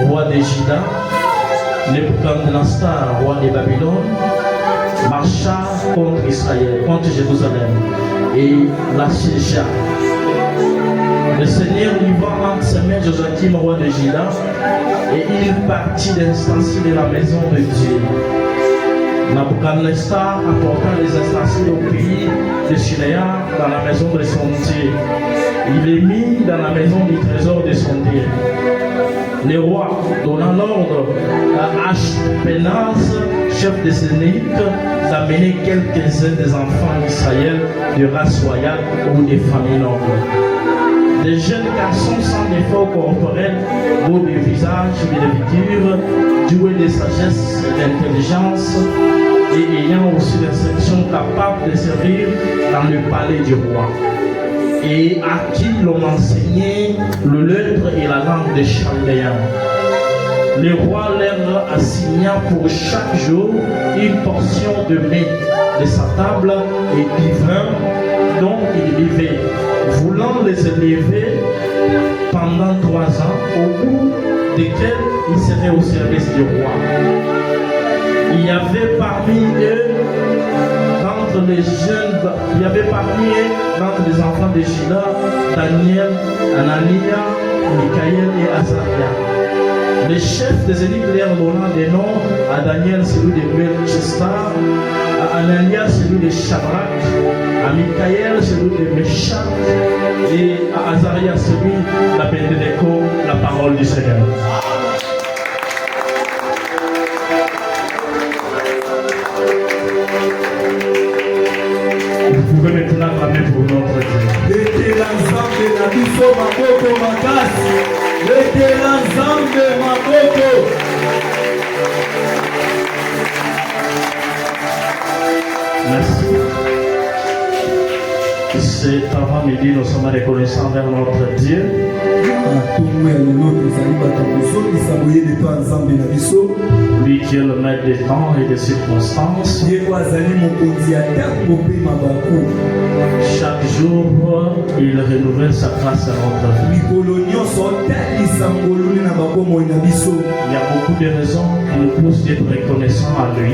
roi des Juda, Nebuchadnezzar, roi de Babylone, marcha contre Israël, contre Jérusalem et l'assiégea. Le Seigneur livra entre ses mains Joachim, roi de Juda, et il partit d'instancier de la maison de Dieu. Nabuchodonosor apporta les ustensiles au pays de Shinéar dans la maison de son Dieu. Il les mit dans la maison du trésor de son Dieu. Le roi donna l'ordre à Ashpenaz, chef des Sénéites, d'amener quelques-uns des enfants d'Israël de race royale ou des familles nobles. Des jeunes garçons sans effort corporel, beaux de visage et de figure, doués de sagesse et d'intelligence, et ayant aussi l'instruction capable de servir dans le palais du roi, et à qui l'on enseignait le lettre et la langue des Chaldéens. Le roi leur assigna pour chaque jour une portion de mets de sa table et du vin dont il vivait, voulant les élever pendant 3 ans, au bout desquels ils seraient au service du roi. Il y avait parmi eux, d'entre les jeunes, il y avait parmi eux, d'entre les enfants de Juda, Daniel, Anania, Michaël et Azaria. Les chefs des élites leur donnant des noms: à Daniel celui de Belchestar, à Anania celui de Shadrach, à Michaël celui de Meshach et à Azaria celui d'Abednego, la parole du Seigneur. Vous pouvez maintenant clamer pour notre Dieu. Merci. C'est avant-midi, nous sommes reconnaissants vers notre Dieu. Lui qui est le maître des temps et des circonstances. Chaque jour, il renouvelle sa grâce à notre vie. Il y a beaucoup de raisons qui nous poussent d'être reconnaissants à lui.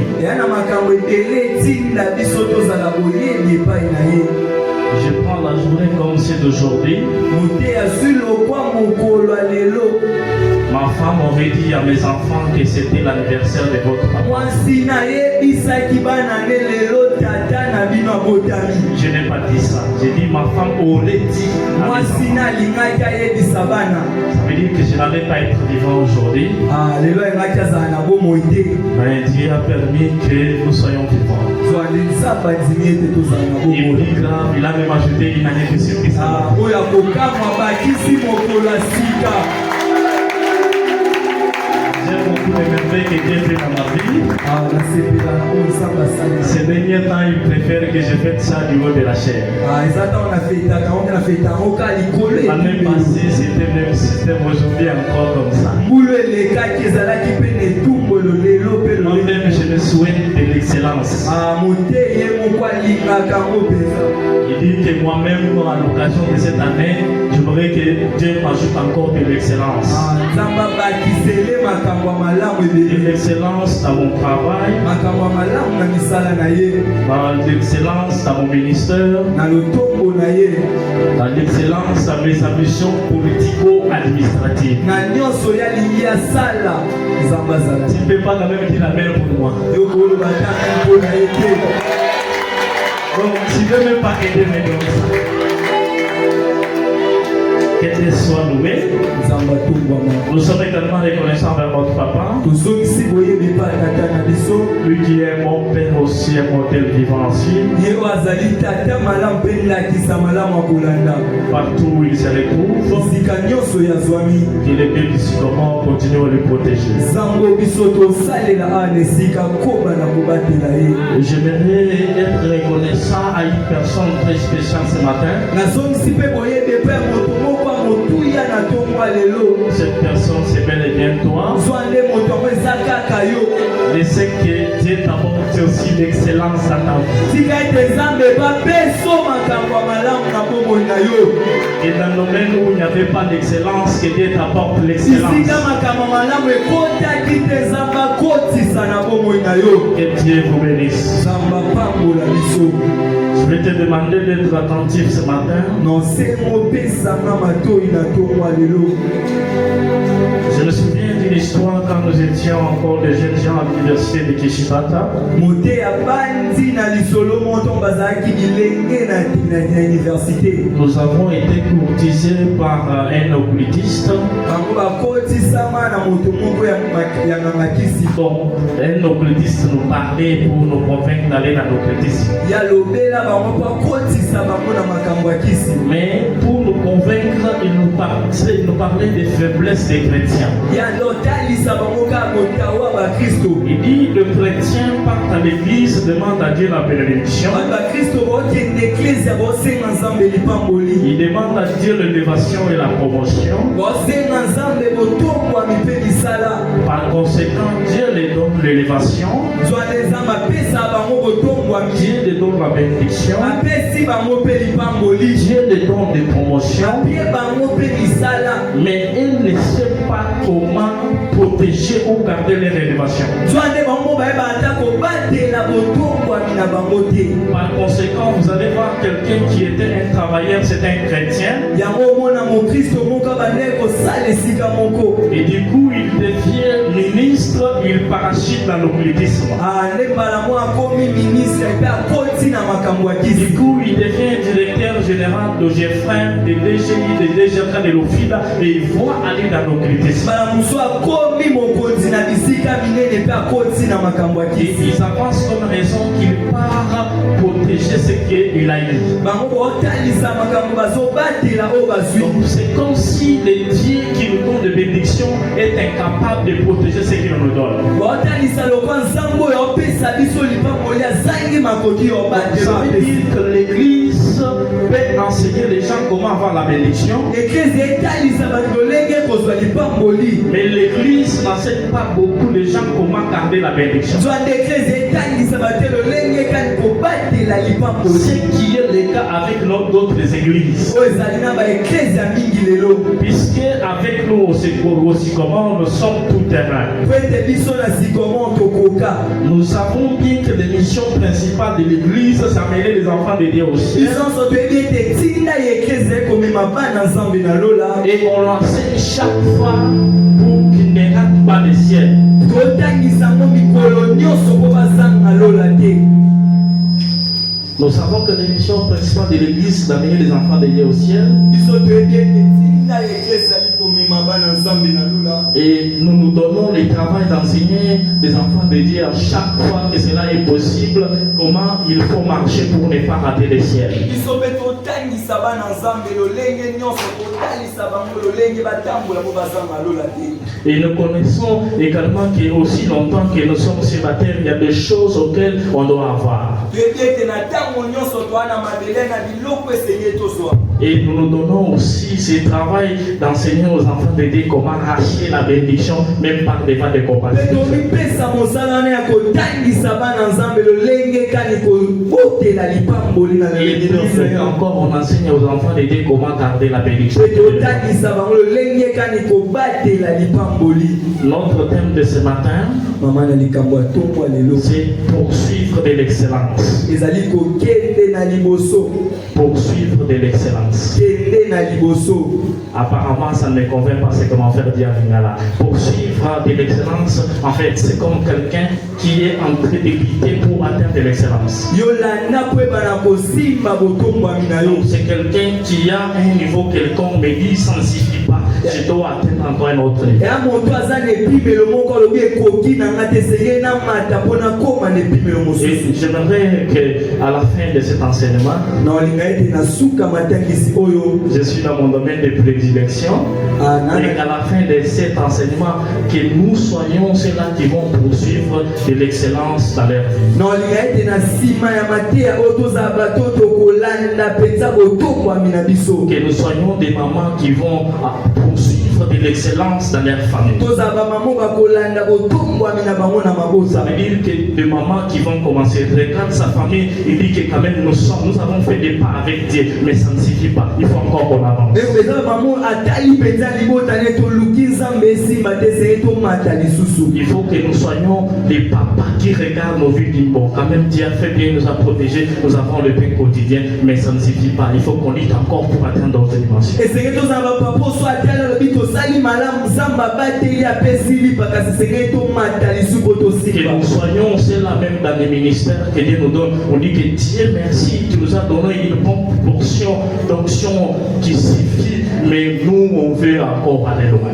Je prends la journée comme c'est d'aujourd'hui. Ma femme aurait dit à mes enfants que c'était l'anniversaire de votre papa. Je n'ai pas dit ça. J'ai dit ma femme aurait dit à mes enfants. Ça veut dire que je n'allais pas être vivant aujourd'hui. Mais Dieu a permis que nous soyons vivants. Et plus grave, il a même ajouté une année de surprise. J'ai beaucoup de merveilles que Dieu fait dans ma vie. Ces derniers temps, il préfère que je fasse ça du haut de la chair. L'année passée, c'était le même système, aujourd'hui encore comme ça. Moi-même, je me souhaite de l'excellence. Il dit que moi-même, à l'occasion de cette année, j'aimerais que Dieu m'ajoute encore de l'excellence. De l'excellence dans mon travail, dans l'excellence dans mon ministère, dans l'excellence dans mes ambitions politico-administratives. Tu ne peux pas quand même dire la mère pour moi. Donc, tu ne veux même pas aider mes dons. Que Dieu soit loué. Nous sommes également reconnaissants vers votre papa. Lui qui est mon père aussi, un modèle vivant aussi. Partout où il se retrouve, que les Dieu du Sycomore continue à le protéger. J'aimerais être reconnaissant à une personne très spéciale ce matin. Cette personne, c'est bel et bien toi. Mais c'est que Dieu t'apporte aussi l'excellence à ta vie. Et dans le domaine où il n'y avait pas d'excellence, que Dieu t'apporte l'excellence. Que Dieu vous bénisse. Je vais te demander d'être attentif ce matin. Je me souviens d'une histoire quand nous étions encore des jeunes gens à l'université de Kishibata. Nous avons été courtisés par un occultiste. Donc, un occultiste nous parlait pour nous convaincre d'aller dans l'occultisme. Mais pour nous convaincre, il nous parlait des faiblesses des chrétiens. Il dit le chrétien part à l'église, demande à Dieu la bénédiction. Il demande à Dieu l'élévation et la promotion. Par conséquent, Dieu lui donne l'élévation. Dieu lui donne la bénédiction. Dieu lui donne des promotions. Mais il ne sait pas comment protéger ou garder les élévations. Par conséquent, vous allez voir quelqu'un qui était un travailleur, c'est un chrétien. Et du coup, il devient ministre, il parachute dans l'occultisme. Du coup, il devient directeur général de Géfrin, de DGI, de DGK, de l'Ofida, et il voit aller dans l'occultisme. Et ils avancent comme raison qu'il part protéger ce qu'il a eu. Donc c'est comme si le Dieu qui nous donne de bénédiction est incapable de protéger ce qu'il nous donne. Ça veut dire que l'église peut enseigner les gens comment avoir la bénédiction. Mais l'église n'enseigne pas beaucoup les gens comment garder la bénédiction. Ce qui est le cas avec d'autres églises. Puisque avec nous aussi comment nous sommes tout terrain. Nous savons bien que la mission principale de l'église, c'est amener les enfants de Dieu au ciel. Et on l'enseigne chaque fois pour qu'ils ne ratent pas le ciel. Nous savons que la mission principale de l'église, c'est d'amener les enfants de Dieu au ciel. Et nous nous donnons le travail d'enseigner les enfants de Dieu à chaque fois que cela est possible, comment il faut marcher pour ne pas rater le ciel. Et nous connaissons également que aussi longtemps que nous sommes célibataires, il y a des choses auxquelles on doit avoir. Et nous nous donnons aussi ce travail d'enseigner aux enfants de Dieu comment arracher la bénédiction, même par devant des compagnies. Et encore, on enseigne aux enfants de Dieu comment garder la bénédiction. Notre thème de ce matin, c'est poursuivre de l'excellence. Poursuivre de l'excellence. Apparemment, ça ne me convient pas ce que mon frère dit à Lingala. Poursuivre de l'excellence, en fait, c'est comme quelqu'un qui est en train de lutter pour atteindre l'excellence. C'est quelqu'un qui a un niveau quelconque, mais dit ça ne suffit pas. Je dois atteindre encore un autre niveau. Et j'aimerais qu'à la fin de cet enseignement, je suis dans mon domaine de prédilection, et qu'à la fin de cet enseignement, que nous soyons ceux-là qui vont poursuivre de l'excellence dans leur vie. Que nous soyons des mamans qui vont poursuivre suivre de l'excellence dans leur famille. Ça veut dire que des mamans qui vont commencer, regarde sa famille, il dit que quand même nous avons fait des pas avec Dieu, mais ça ne suffit pas, il faut encore qu'on avance. Il faut que nous soyons des papas qui regardent nos vies d'une bon. Quand même Dieu a fait bien, nous a protégés, nous avons le pain quotidien, mais ça ne suffit pas, il faut qu'on lutte encore pour atteindre d'autres dimensions. Que nous soyons ceux-là même dans les ministères que Dieu nous donne. On dit que Dieu merci, tu nous as donné une bonne portion d'onction qui suffit, mais nous on veut encore aller loin.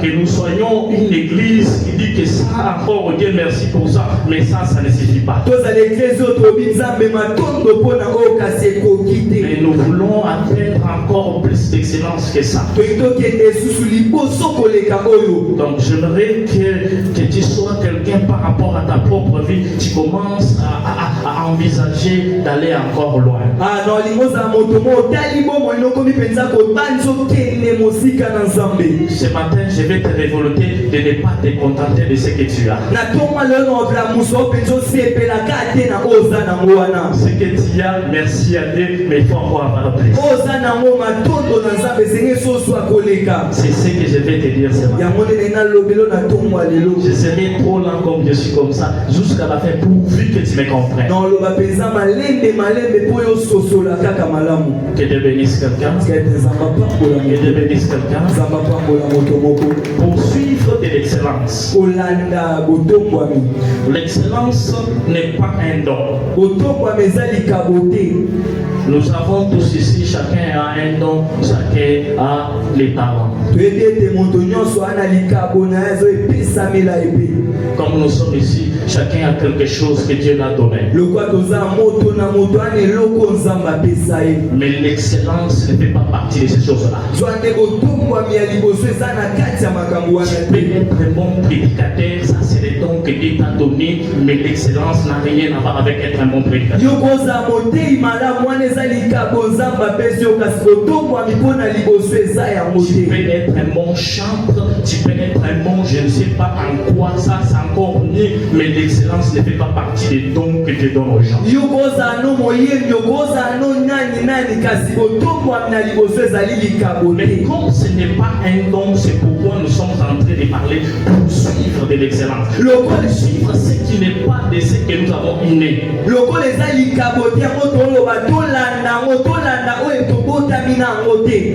Que nous soyons une église qui dit que ça encore Dieu merci pour ça, mais ça ne suffit pas. Mais nous voulons atteindre encore plus d'excellence que ça. Donc j'aimerais que tu sois quelqu'un par rapport à ta propre vie, tu commences à envisager d'aller encore loin. Ce matin, je vais te révolter de ne pas te contenter de ce que tu as. Ce que tu as, merci à Dieu, mais il faut encore avoir plus. C'est ce que je vais te dire ce matin. Je serai trop lent comme je suis comme ça, jusqu'à la fin, pourvu que tu me comprennes. Que Dieu bénisse quelqu'un. Que Dieu bénisse quelqu'un. Poursuivre de l'excellence. L'excellence n'est pas un don. Nous avons tous ici, chacun a un don, chacun a les talents. Comme nous sommes ici, chacun a quelque chose que Dieu l'a donné. Mais l'excellence ne fait pas partie de ces choses-là. Tu peux être un bon prédicateur, ça c'est le don que Dieu t'a donné, mais l'excellence n'a rien à voir avec être un bon prédicateur. Tu peux être un bon chanteur, tu peux être un bon, je ne sais pas en quoi, ça c'est encore mieux, mais l'excellence ne fait pas partie des dons que Dieu donne aux gens. Mais comme ce n'est pas un don, c'est pourquoi nous sommes en train de parler pour suivre de l'excellence. Pour suivre ce qui n'est pas de ce que nous avons inné.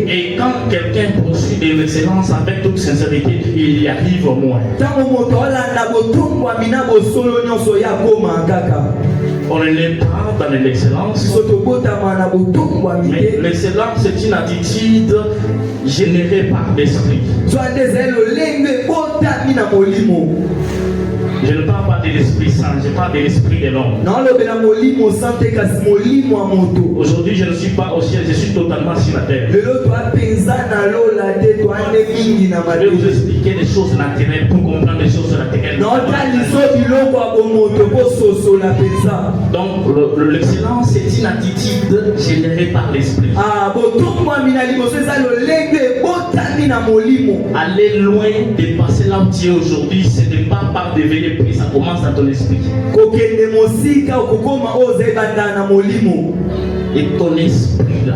Et quand quelqu'un poursuit de l'excellence avec toute sincérité, il y arrive au moins. On n'est pas dans l'excellence, mais l'excellence c'est une attitude générée par l'esprit. Je ne parle pas de l'esprit saint, je parle de l'esprit de l'homme. Aujourd'hui, je ne suis pas au ciel, je suis totalement sur la terre. Je vais vous expliquer des choses naturelles pour comprendre des choses naturelles. Donc, l'excellence, c'est une attitude générée par l'esprit. Aller loin, dépasser là où tu es aujourd'hui, ce n'est pas par devenir pris, ça commence dans ton esprit. Et ton esprit là,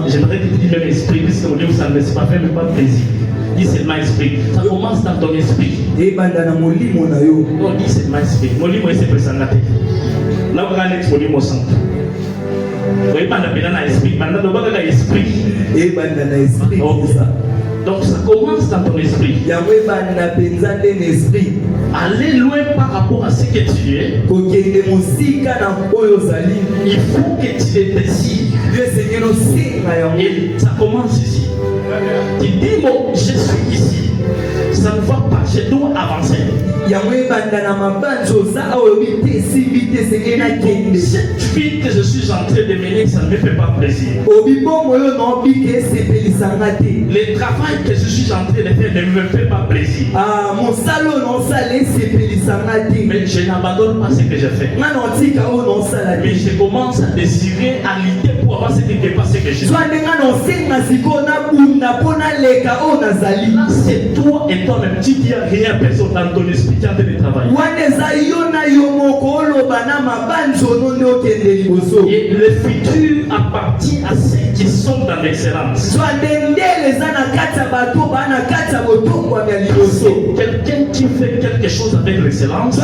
j'aimerais que tu dises même esprit, puisque au ça ne pas fait même pas plaisir. Dis seulement esprit, ça commence dans ton esprit. Non, dis seulement esprit. Molimo est présenté. Là, vous allez être molimo centre. Vous voyez pas dans l'esprit, dans l'esprit. Donc ça commence dans ton esprit. Aller loin par rapport à ce que tu es. Il faut que tu le décides. Et ça commence ici. Tu dis, bon, je suis ici. Ça ne va pas, je dois avancer. Cette vie que je suis en train de mener, ça ne me fait pas plaisir. Le travail que je suis en train de faire ne me fait pas plaisir. Mais je n'abandonne pas ce que je fais. Mais je commence à désirer, à lutter pour avoir ce qui dépasse ce que je fais. Là, c'est toi et toi-même. Tu dis à rien à personne dans ton esprit qui est en train de travailler. Et le futur appartient à ceux qui sont dans l'excellence. Quelqu'un qui fait quelque chose avec l'excellence,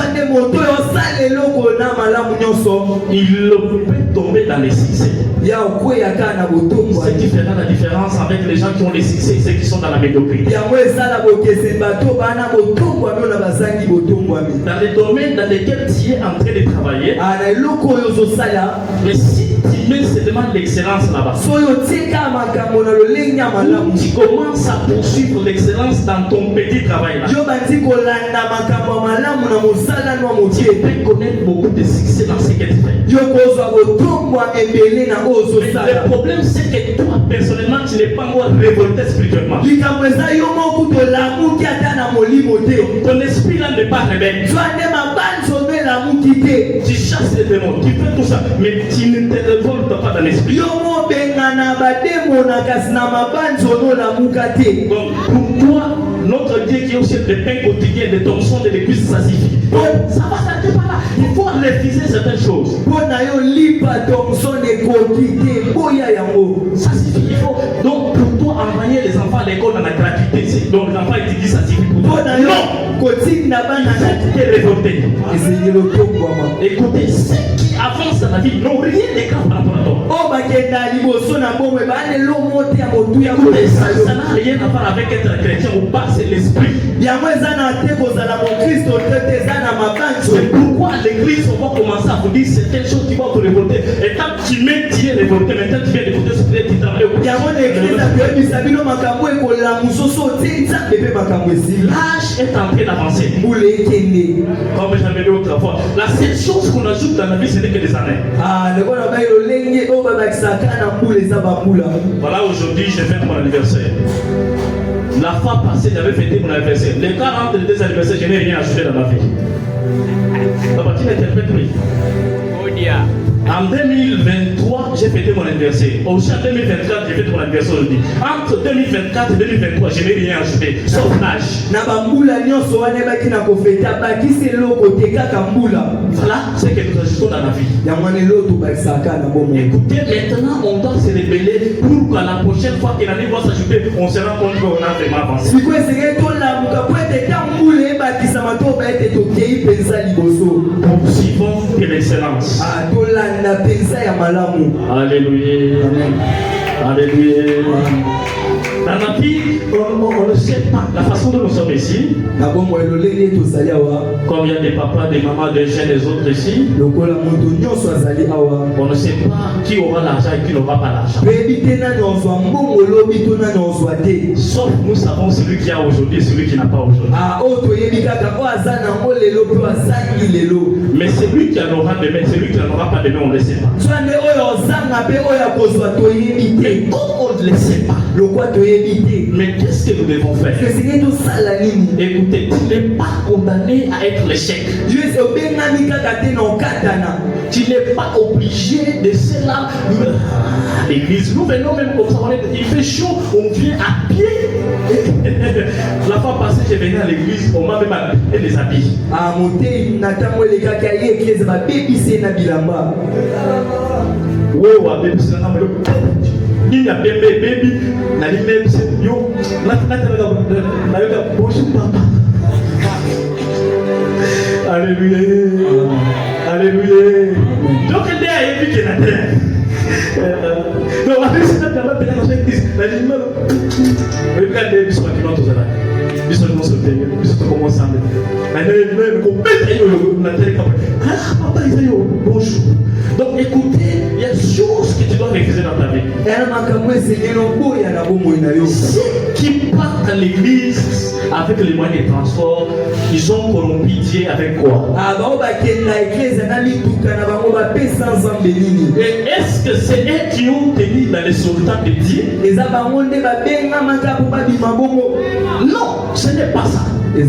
il peut tomber dans les succès. Ce qui fera la différence avec les gens qui ont les succès et ceux qui sont dans la médiocrité. Dans les domaines dans lesquels tu es en train de travailler, mais si tu mets seulement l'excellence là-bas, tu commences à poursuivre l'excellence dans ton petit travail là, tu peux connaître beaucoup de succès dans ce que tu fais. Le problème c'est que toi personnellement tu n'es pas encore révolté spirituellement. Ton esprit là n'est pas rebelle. Tu chasses les démons, tu fais tout ça, mais tu ne te révoltes pas dans l'esprit. Donc pour toi, notre Dieu qui est aussi le pain quotidien de ton son de l'église, ça suffit. Ça va s'arrêter par là. Il faut refuser certaines choses. Ça suffit. Il faut. Donc pour toi, envoyer les enfants à l'école dans la gratuité. Donc les enfants ils te disent ça suffit pour toi. Non. Tu es révolté. Écoutez, ceux qui avancent dans la vie n'ont rien de grave par rapport à toi. Écoutez, ça n'a rien à voir avec être chrétien ou pas, c'est l'esprit. C'est pourquoi l'église, on va commencer à vous dire certaines choses qui vont te révolter. Et quand tu mets, tu es révolté, maintenant tu viens d'écouter ce que tu travailles. L'âge est en train d'avancer. Comme j'avais dit autrefois, la seule chose qu'on ajoute dans la vie, ce n'est que des années. Voilà, aujourd'hui, je fête mon anniversaire. La fois passée, j'avais fêté mon anniversaire. Les 40 et les 2 anniversaires, je n'ai rien ajouté dans ma vie. Papa, tu l'interprètes, oui. En 2023, j'ai fêté mon anniversaire. Aussi en 2024, j'ai fêté mon anniversaire aujourd'hui. Entre 2024 et 2023, je n'ai rien ajouté, sauf l'âge. Voilà ce que nous ajoutons dans la vie. Écoutez, maintenant, on doit se révéler pour qu'à la prochaine fois que l'année va s'ajouter, on se rend compte qu'on a vraiment avancé. Poursuivons de l'excellence. Alléluia. Alléluia. Dans la vie, on ne sait pas la façon dont nous sommes ici. Comme il y a des papas, des mamans, des jeunes, des autres ici. On ne sait pas qui aura l'argent et qui n'aura pas l'argent. Sauf nous savons celui qui a aujourd'hui et celui qui n'a pas aujourd'hui. Mais celui qui en aura demain, celui qui n'en aura pas demain, on ne le sait pas. Mais comme on ne le sait pas, mais qu'est-ce que nous devons faire? Écoutez, tu n'es pas condamné à être l'échec. Tu n'es pas obligé de cela. L'église, nous venons même comme ça, il fait chaud, on vient à pied. La fois passée, je venais à l'église, on m'a même habillé les habits. Il y a bébé, baby, na l'imam c'est yo, bonjour papa. Alléluia, alléluia. Donc il y a un qui est la terre. Donc on va dire c'est la paix dans cette église. La l'imam, regardez, ils sont qui vont tous là. Ils sont dans ce pays, ils sont comment ça. Maintenant même qu'on pète la terre. Ah papa ils sont bonjour. Donc écoutez, il y a choses que tu dois refuser dans ta vie. Ceux qui partent à l'église avec les moyens de transport, ils ont corrompu Dieu avec quoi? Et est-ce que c'est eux qui ont tenu dans les résultats de Dieu? Non, ce n'est pas ça. La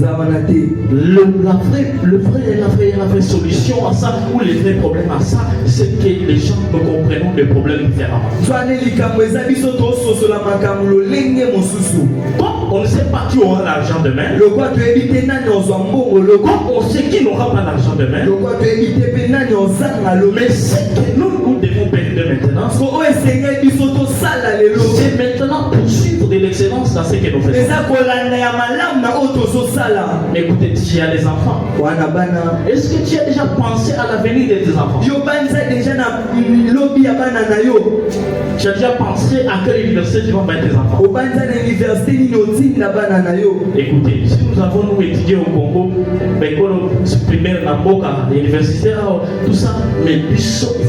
vraie solution à ça, ou le vrai problème à ça, c'est que les gens ne comprennent des problèmes différents. Comme on ne sait pas qui aura l'argent demain, comme on sait qui n'aura pas l'argent demain, mais ce que nous devons périr maintenant, c'est maintenant poursuivre de l'excellence dans ce que nous faisons. Écoutez, tu as des enfants. Est-ce que tu as déjà pensé à l'avenir de tes enfants? Tu as déjà pensé à quelle université tu vas mettre tes enfants? Écoutez, si nous avons étudié au Congo, primaire, Namboka, universitaire, tout ça, mais il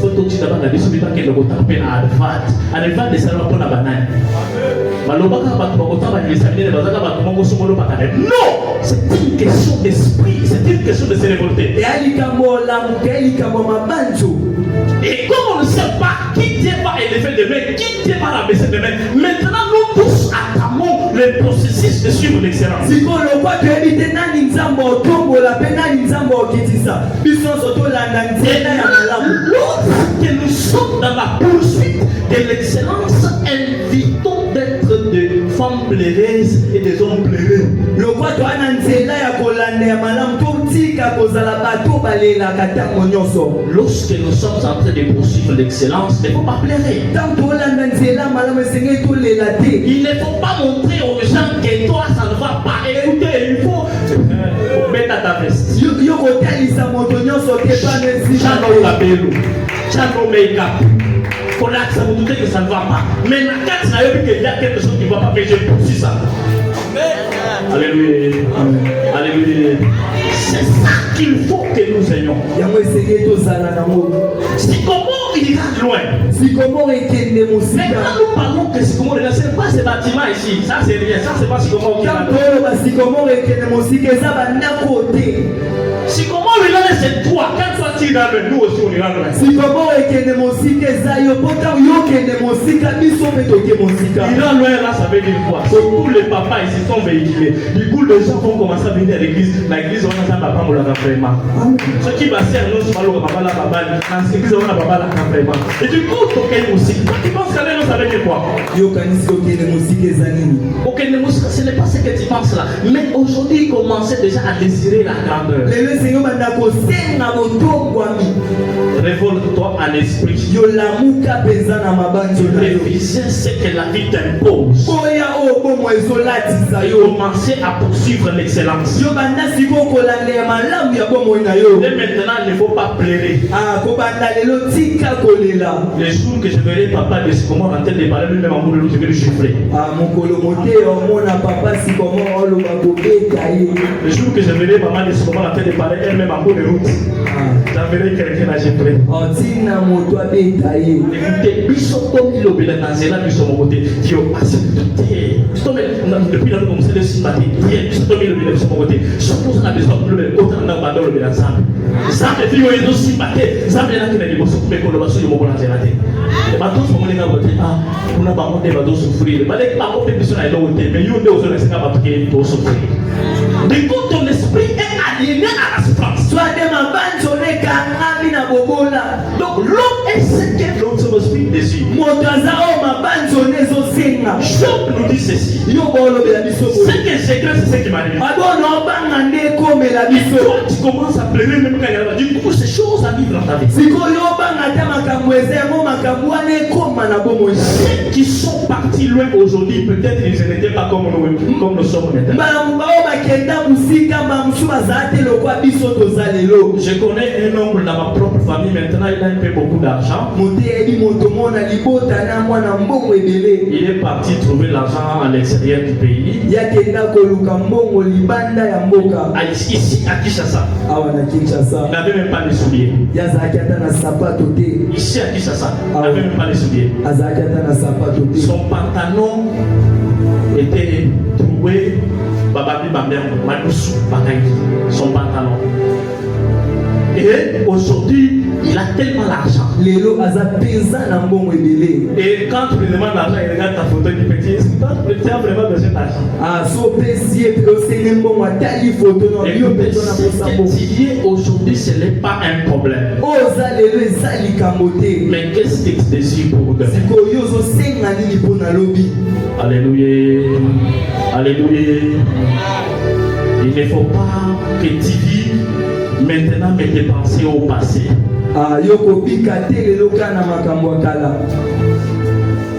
faut tout de suite avoir la décision que nous avons tapé à Harvard. Harvard, c'est un peu la banane. Non, c'est une question d'esprit, c'est une question de se révolter. Et comme on ne sait pas qui Dieu va élever demain, qui Dieu va rabaisser demain, maintenant nous tous attendons le processus de suivre l'excellence. Que nous sommes dans la poursuite de l'excellence, invitons d'être des femmes plaireuses et des hommes plaireux. Lorsque nous sommes en train de poursuivre l'excellence, il ne faut pas plairer. Il ne faut pas montrer aux gens que toi ça ne va pas. Écoutez, il faut mettre à ta veste. Chano make-up. Pour là, ça vous doutez que ça ne va pas. Mais la carte, ça veut dire qu'il y a quelque chose qui ne va pas, mais je poursuis ça. Alléluia. Alléluia. C'est ça qu'il faut que nous ayons. Si comment il ira loin. Maintenant nous parlons que si comment il ce n'est pas ce bâtiment ici. Ça c'est rien. Ça c'est pas si comment il ira loin. Si comment il ira loin, c'est toi. Quand toi tu iras loin, nous aussi on ira loin. Si comment il ira loin là, ça veut dire quoi? Tous les papas ici sont véhiculés. Du coup les gens vont commencer à venir à l'église. L'église on a papa moulaka vraiment. Ceux qui va faire nous sur le papa la papa, dans l'église on a papa la vraiment. Et du coup toquer musique. Toi tu penses qu'elle nous savait quoi? Aucune musique, ce n'est pas ce que tu penses là. Mais aujourd'hui il commençait déjà à désirer la grandeur. Révolte-toi à l'esprit. Réviser ce que la vie t'impose. Commencer à poursuivre l'excellence. Et maintenant, il ne faut pas pleurer. Les jours que je verrai papa de ce moment en train de parler, lui-même en bout de l'eau, je vais le chiffrer. Les jours que je verrai maman de ce moment en train de parler, elle-même en bout de route, j'enverrai quelqu'un à chiffrer. Écoutez, Bissotom, il obéit dans Zéla, Bissotom, côté, Dieu, depuis la commencé de se battre, Bissotom, il obéit dans son côté. Surtout, on a besoin de le autant d'un bandeur le ensemble. Ça fait fille, ils ont aussi battu, ça fait là que les bosses, mais qu'on le va sur le moment de la tête. Les bateaux sont monés dans le côté, on a pas monté les bateaux souffrir. Mais les bateaux, les personnes, elles ont été, mais ils ont des autres, c'est pas qu'ils vont souffrir. Du coup, ton esprit est aliéné à la souffrance. Donc, l'homme est ce que l'autre esprit désire. Job nous dit ceci. Ce que j'ai cru, c'est ce qui m'arrive. Et toi, tu commences à pleurer même quand il y a du coup, ces choses à vivre dans ta vie. Ceux qui sont partis loin aujourd'hui, peut-être ils n'étaient pas comme nous sommes maintenant. Je connais un oncle dans ma propre famille, maintenant il a un peu beaucoup d'argent. Il est parti trouver l'argent à l'extérieur du pays. Ici à Kinshasa. Il n'avait même pas de souliers. Ici à Kinshasa, il n'avait même pas de souliers. Son pantalon était trouvé. Son pantalon. Et aujourd'hui, il a tellement d'argent. Et quand tu lui demandes l'argent, il regarde ta photo et il dit, tu as vraiment besoin d'argent. Ce qui est aujourd'hui, ce n'est pas un problème. Mais qu'est-ce que tu désires pour demain? Alléluia. Alléluia. Il ne faut pas que tu vives maintenant mais tes pensées au passé.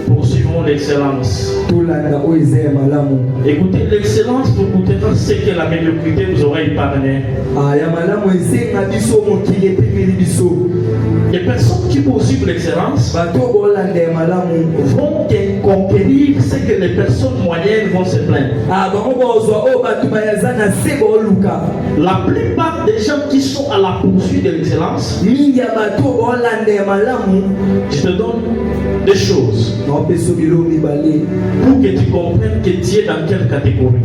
Poursuivons l'excellence. Écoutez, l'excellence vous coûtera ce que la médiocrité vous aura épargné. Les personnes qui poursuivent l'excellence vont conquérir ce que les personnes moyennes vont se plaindre. La plupart des gens qui sont à la poursuite de l'excellence, je te donne des choses pour que tu comprennes que tu es dans quelle catégorie.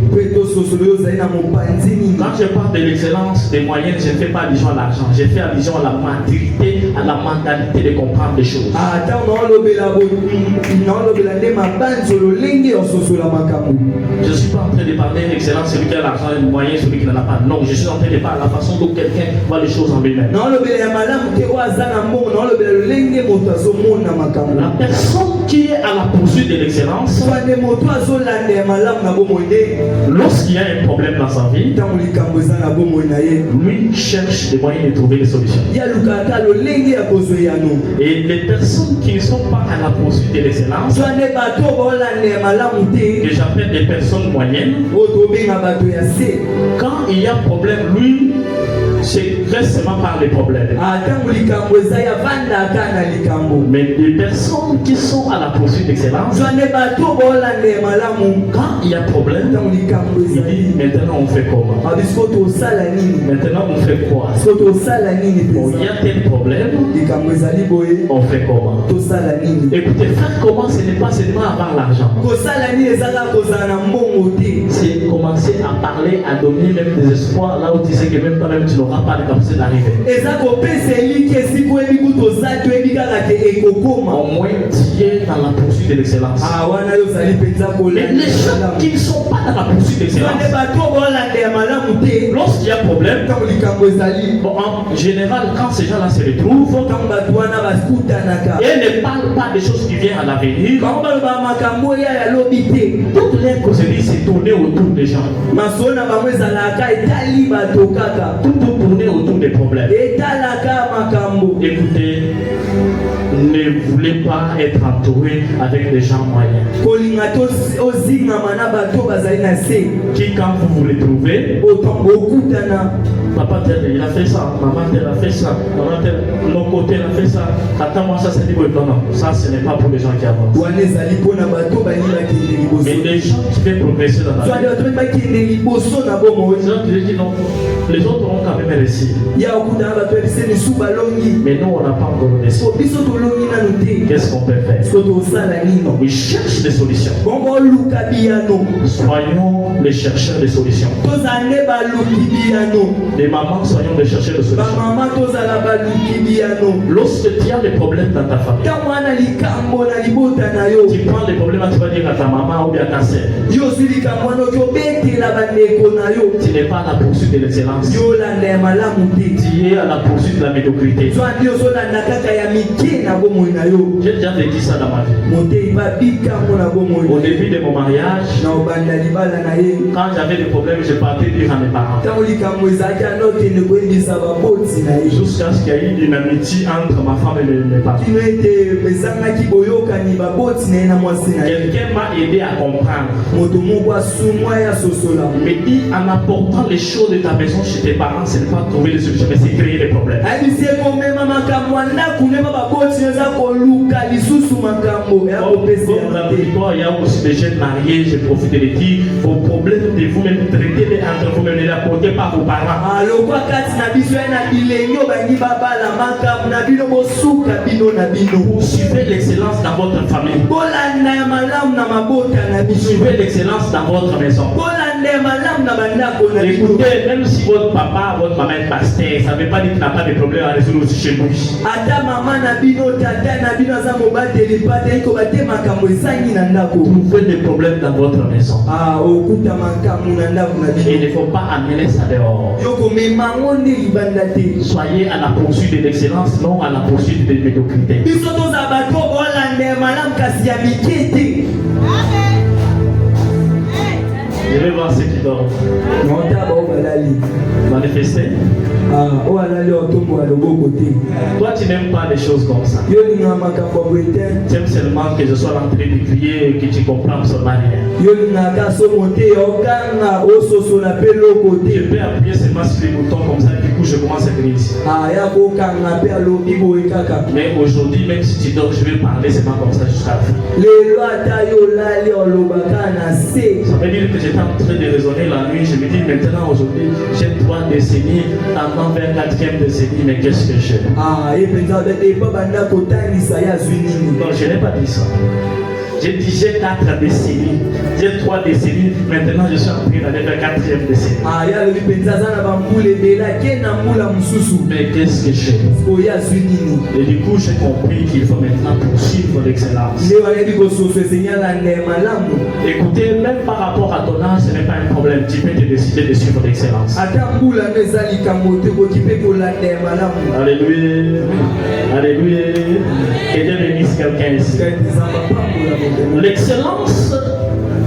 Quand je parle de l'excellence, des moyens, je ne fais pas allusion à l'argent, je fais allusion à la maturité, à la mentalité de comprendre les choses. Je ne suis pas en train de parler d'excellence, celui qui a l'argent, le moyen, celui qui n'en a pas. Non, je suis en train de parler de la façon dont quelqu'un voit les choses en lui-même. La personne qui est à la poursuite de l'excellence, lorsqu'il y a un problème dans sa vie, lui cherche des moyens de trouver des solutions. Et les personnes qui ne sont pas à la poursuite de l'excellence, que j'appelle des personnes moyennes, quand il y a problème, lui, c'est seulement par les problèmes. Mais les personnes qui sont à la poursuite d'excellence, quand il y a problème, il dit maintenant on fait comment? Maintenant on fait quoi? Bon, il y a tel problème, on fait comment? Écoutez, faire comment, ce n'est pas seulement avoir l'argent. C'est commencer à parler, à donner même des espoirs là où tu sais que même toi-même tu n'auras pas de capacité d'arriver. Au moins tu es dans la poursuite de l'excellence. Mais les gens qui ne sont pas dans la poursuite de l'excellence, lorsqu'il y a problème, bon, en général quand ces gens-là se retrouvent et ne parlent pas des choses qui viennent à l'avenir, toutes les causeries se tourner autour des gens. Tout tourner autour des problèmes. Écoutez, ne voulez pas être entouré avec des gens moyens. Qui, quand vous vous retrouvez, papa tel il a fait ça, maman tel a fait ça, maman tel, l'autre côté il a fait ça. Attends, moi ça c'est du bon. Non, ça ce n'est pas pour les gens qui avancent. Mais les gens qui veulent progresser dans la vie, les gens qui disent non, les autres ont quand même réussi. Mais nous on n'a pas encore réussi. Qu'est-ce qu'on peut faire? Oui, cherche des solutions. Soyons les chercheurs des solutions. Les mamans, soyons les chercheurs de solutions. Lorsque tu as des problèmes dans ta famille, tu prends les problèmes, tu vas dire à ta maman ou bien à ta sœur. Tu n'es pas à la poursuite de l'excellence. Tu es à la poursuite de la médiocrité. J'ai déjà vécu ça dans ma vie. Au début de mon mariage, quand j'avais des problèmes, je partais dire à mes parents. Jusqu'à ce qu'il y ait une amitié entre ma femme et mes parents. Quelqu'un m'a aidé à comprendre s'attendre. Mais dit en apportant les choses de ta maison chez tes parents, ce n'est pas trouver les solutions, mais c'est créer des problèmes. Il y a aussi des jeunes mariés, je profite de le dire, vos problèmes de vous-même, traitez-les entre vous-même, ne les apportez pas à vos parents. Suivez l'excellence dans votre famille. Suivez l'excellence dans votre maison. Écoutez, même si votre papa, votre maman est pasteur, ça ne veut pas dire qu'il n'a pas de problème à résoudre aussi chez vous. Trouvez des problèmes dans votre maison. Et il ne faut pas amener ça dehors. Soyez à la poursuite de l'excellence, non à la poursuite de médiocrité. Je vais voir ceux qui dorment. Manifester. Toi, tu n'aimes pas des choses comme ça. Tu aimes seulement que je sois en train de crier et que tu comprends absolument rien. Je peux appuyer seulement sur les boutons comme ça, du coup je commence à crier ici. Mais aujourd'hui, même si tu dors, je vais parler seulement comme ça jusqu'à la fin. Ça veut dire que j'étais en train de raisonner la nuit. Je me dis maintenant, aujourd'hui, j'ai 3 décennies, avant vers 4e décennie, mais qu'est-ce que j'ai? Non, je n'ai pas dit ça. J'ai dit j'ai 4 décennies, j'ai 3 décennies, maintenant je suis en train d'aller vers 4e décennie. Mais qu'est-ce que j'ai? Et du coup j'ai compris qu'il faut maintenant poursuivre l'excellence. Écoutez, même par rapport à ton âge, ce n'est pas un problème. Tu peux te décider de suivre l'excellence. Alléluia. Alléluia. Et Dieu bénisse quelqu'un ici. L'excellence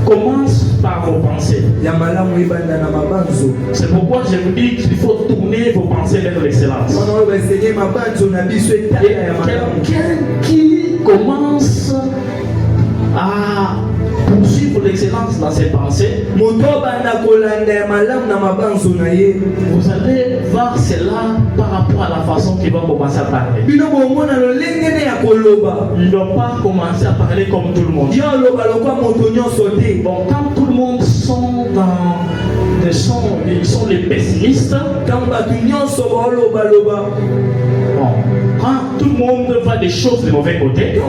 commence par vos pensées. C'est pourquoi je vous dis qu'il faut tourner vos pensées vers l'excellence. Quelqu'un qui commence à poursuivre l'excellence dans ses pensées, vous allez voir cela par rapport à la façon qu'il va commencer à parler. Il ne va pas commencer à parler comme tout le monde. Bon, quand tout le monde sont dans ils sont les pessimistes. Bon, quand tout le monde voit des choses de mauvais côté,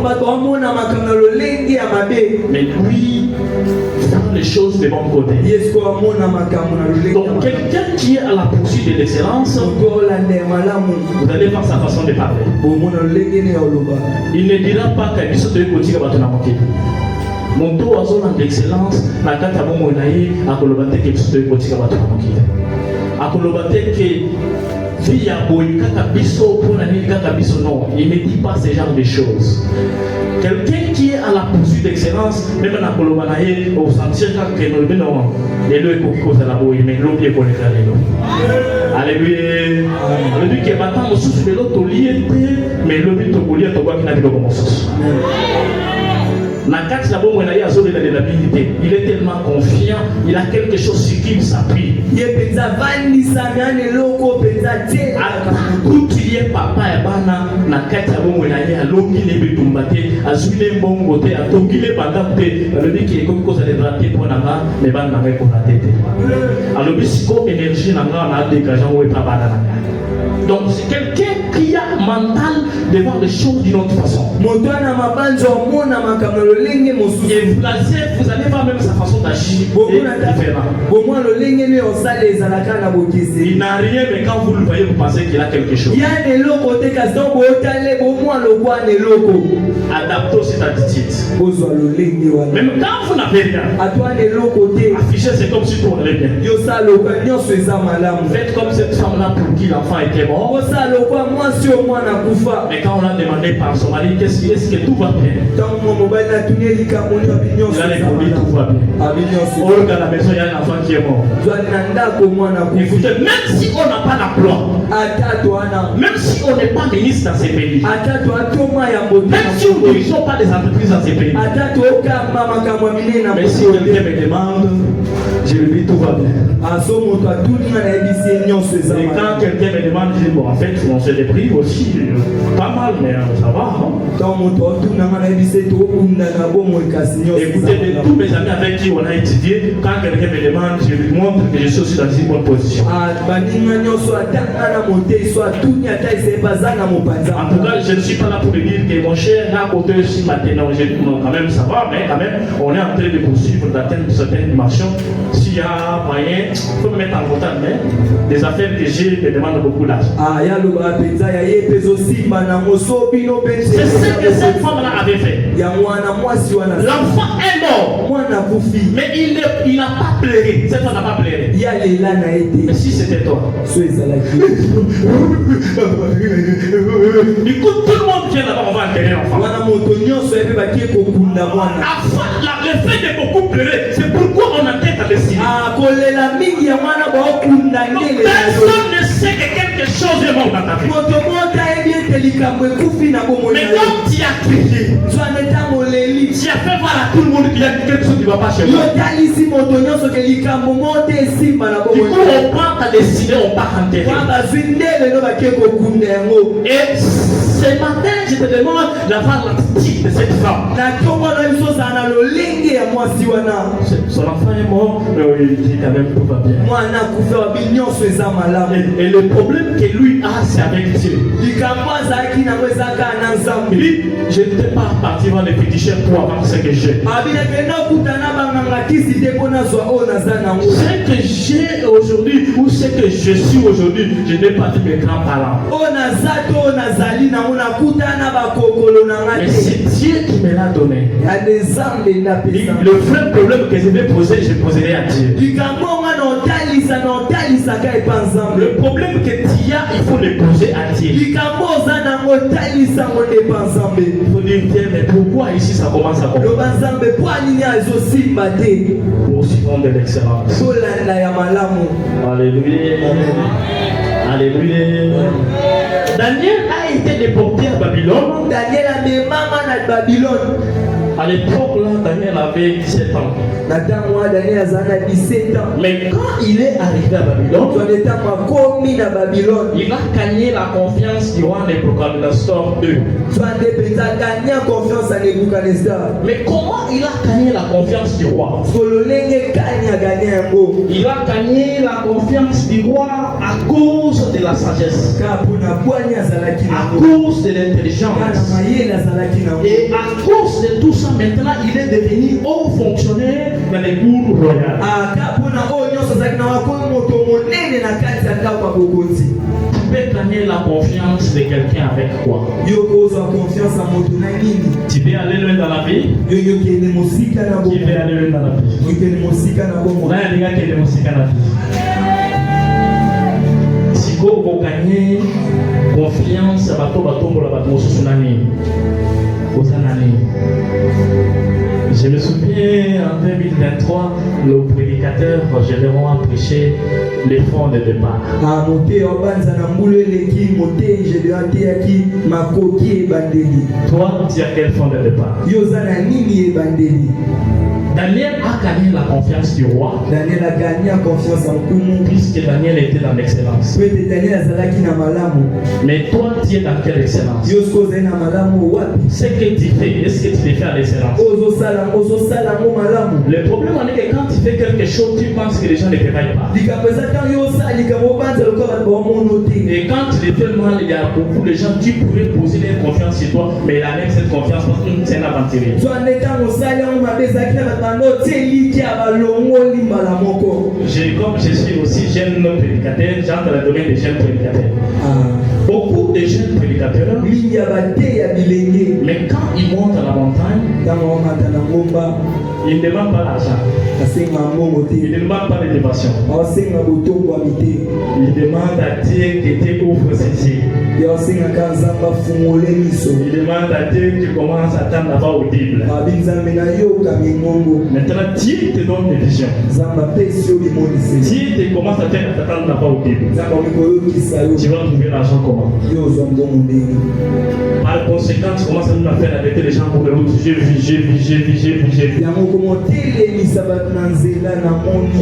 mais lui voit les choses de bon côté. Donc quelqu'un qui est à la poursuite de l'excellence, vous allez voir sa façon de parler. Il ne dira pas qu'il y a mon taux à zone d'excellence, la carte à mon monaï, à Kolobate qui est politique à Batonamoki. À Kolobate qui via Boïka Kabiso pour la Nil Kabiso, non, il ne dit pas ce genre de choses. Quelqu'un qui est à la poursuite d'excellence, même à Kolobanaï, au sentir que nous non, et le cause à la Boï, mais l'eau est pour les calélos. Alléluia. Alléluia qui est battant au sous de l'autre lié, mais le but au lié, tu vois qu'il n'a pas de commence. Il est tellement confiant, il a quelque chose sur qui il s'appuie. Tout il est papa et bana, na kati ya bongo na ye alongi le betumbate, azwile mbongo te, atongile bandate, alobi ki ekomi koza le raté pour nanga, mais bana nanga ko raté te. Alobi siko énergie nanga na dégageant ou pas bana nanga. Donc c'est quelqu'un qui a mental de voir les choses d'une autre façon. Et vous allez voir même sa façon d'agir différente. Il n'a rien, mais quand vous le voyez, vous pensez qu'il a quelque chose. Adaptez cette attitude. Même quand vous n'avez rien, affichez c'est comme si tout allait bien. Faites comme cette femme-là pour qui l'enfant était mort. Mais quand on l'a demandé par son mari, est-ce que tout va bien? Il a répondu tout va bien. Dans la maison, il y a un enfant qui est mort. Écoutez, même si on n'a pas d'emploi, même si on n'est pas ministre dans ces pays, même si nous ne dirigons pas des entreprises dans ces pays, mais si quelqu'un me demande, je lui dis tout va bien. Et quand quelqu'un me demande, je dis bon, en fait, on se déprive aussi, pas mal, mais ça va. Hein? Écoutez, de tous mes amis avec qui on a étudié, quand quelqu'un me demande, je lui montre que je suis aussi dans une bonne position. En tout cas, je ne suis pas là pour lui dire que mon cher a côté aussi maintenant, quand même ça va, mais quand même, on est en train de poursuivre, d'atteindre certaines dimensions. S'il y a moyen, il faut me mettre en contact, mais des affaires que j'ai me demandent beaucoup d'argent. C'est ce que cette femme-là avait fait. L'enfant est mort, mais il n'a pas pleuré. Cette femme n'a pas pleuré. Mais si c'était toi, écoute, tout le monde vient là-bas, on va enterrer l'enfant. Le fait de beaucoup pleurer, c'est pourquoi on a tête à décider. Personne ne sait que quelque chose est mort dans ta vie. Mais quand tu as crié, tu as fait voir à tout le monde qu'il y a quelque chose qui ne va pas chez moi. Du coup, on prend ta décision, on part enterrer. Et ce matin, je te demande d'avoir l'attitude de cette femme. Son enfant est mort, mais il dit quand même tout va bien. Et le problème que lui a, c'est avec Dieu. Il dit, je ne t'ai pas parti voir les féticheurs pour avoir ce que j'ai. Ce que j'ai aujourd'hui, ou ce que je suis aujourd'hui, je n'ai pas dit mes grands-parents. Mais c'est Dieu qui me l'a donné. Le vrai problème que je vais poser, je poserai à Dieu. Le problème que tu as, il faut le poser à Dieu. Il faut dire, Dieu, mais pourquoi ici ça commence à commencer? Pour suivre de l'excellence. Alléluia. Alléluia. Daniel a été déporté à Babylone. À l'époque, là, Daniel avait 17 ans. Mais quand il est arrivé à Babylone, il a gagné la confiance du roi Nebuchadnezzar II. Mais comment il a gagné la confiance du roi? Il a gagné la confiance du roi à cause de la sagesse, à cause de l'intelligence, et à cause de tout ça. Maintenant, il est devenu haut fonctionnaire dans les cours royales. Tu peux gagner la confiance de quelqu'un avec quoi? Tu veux aller loin dans la vie? Tu veux aller loin dans la vie? On a un gars qui est dans la vie. Si vous gagnez confiance à bateau pour la bateau tsunami. Je me souviens en 2023, le prédicateur Généron a prêché les fonds de départ. Toi, tu as quel fonds de départ? Daniel a gagné la confiance du roi. Daniel a gagné la confiance en Kumu. Puisque Daniel était dans l'excellence. Mais toi, tu es dans quelle excellence? Ce que tu fais, est-ce que tu le fais à l'excellence? Le problème est que quand tu fais quelque chose, tu penses que les gens ne te raillent pas. Et quand tu le fais mal, il y a beaucoup de gens qui pourraient poser leur confiance sur toi, mais il a même cette confiance parce que c'est un aventurier. Comme je suis aussi jeune prédicateur, j'entre dans le domaine des jeunes prédicateurs. Beaucoup de de jeunes prédicateurs, mais quand ils montent à la montagne, ils ne demandent pas l'argent. Ils ne demandent pas l'élévation. Ils demandent à Dieu que Dieu ouvre ses yeux. Ils demandent à Dieu que tu commences à attendre là-bas audible. Maintenant, Dieu te donne des visions. Dieu te commence à t'attendre là-bas audible. Tu vas trouver l'argent comment? Par conséquent, tu commences à nous faire arrêter les gens pour le route. J'ai vu.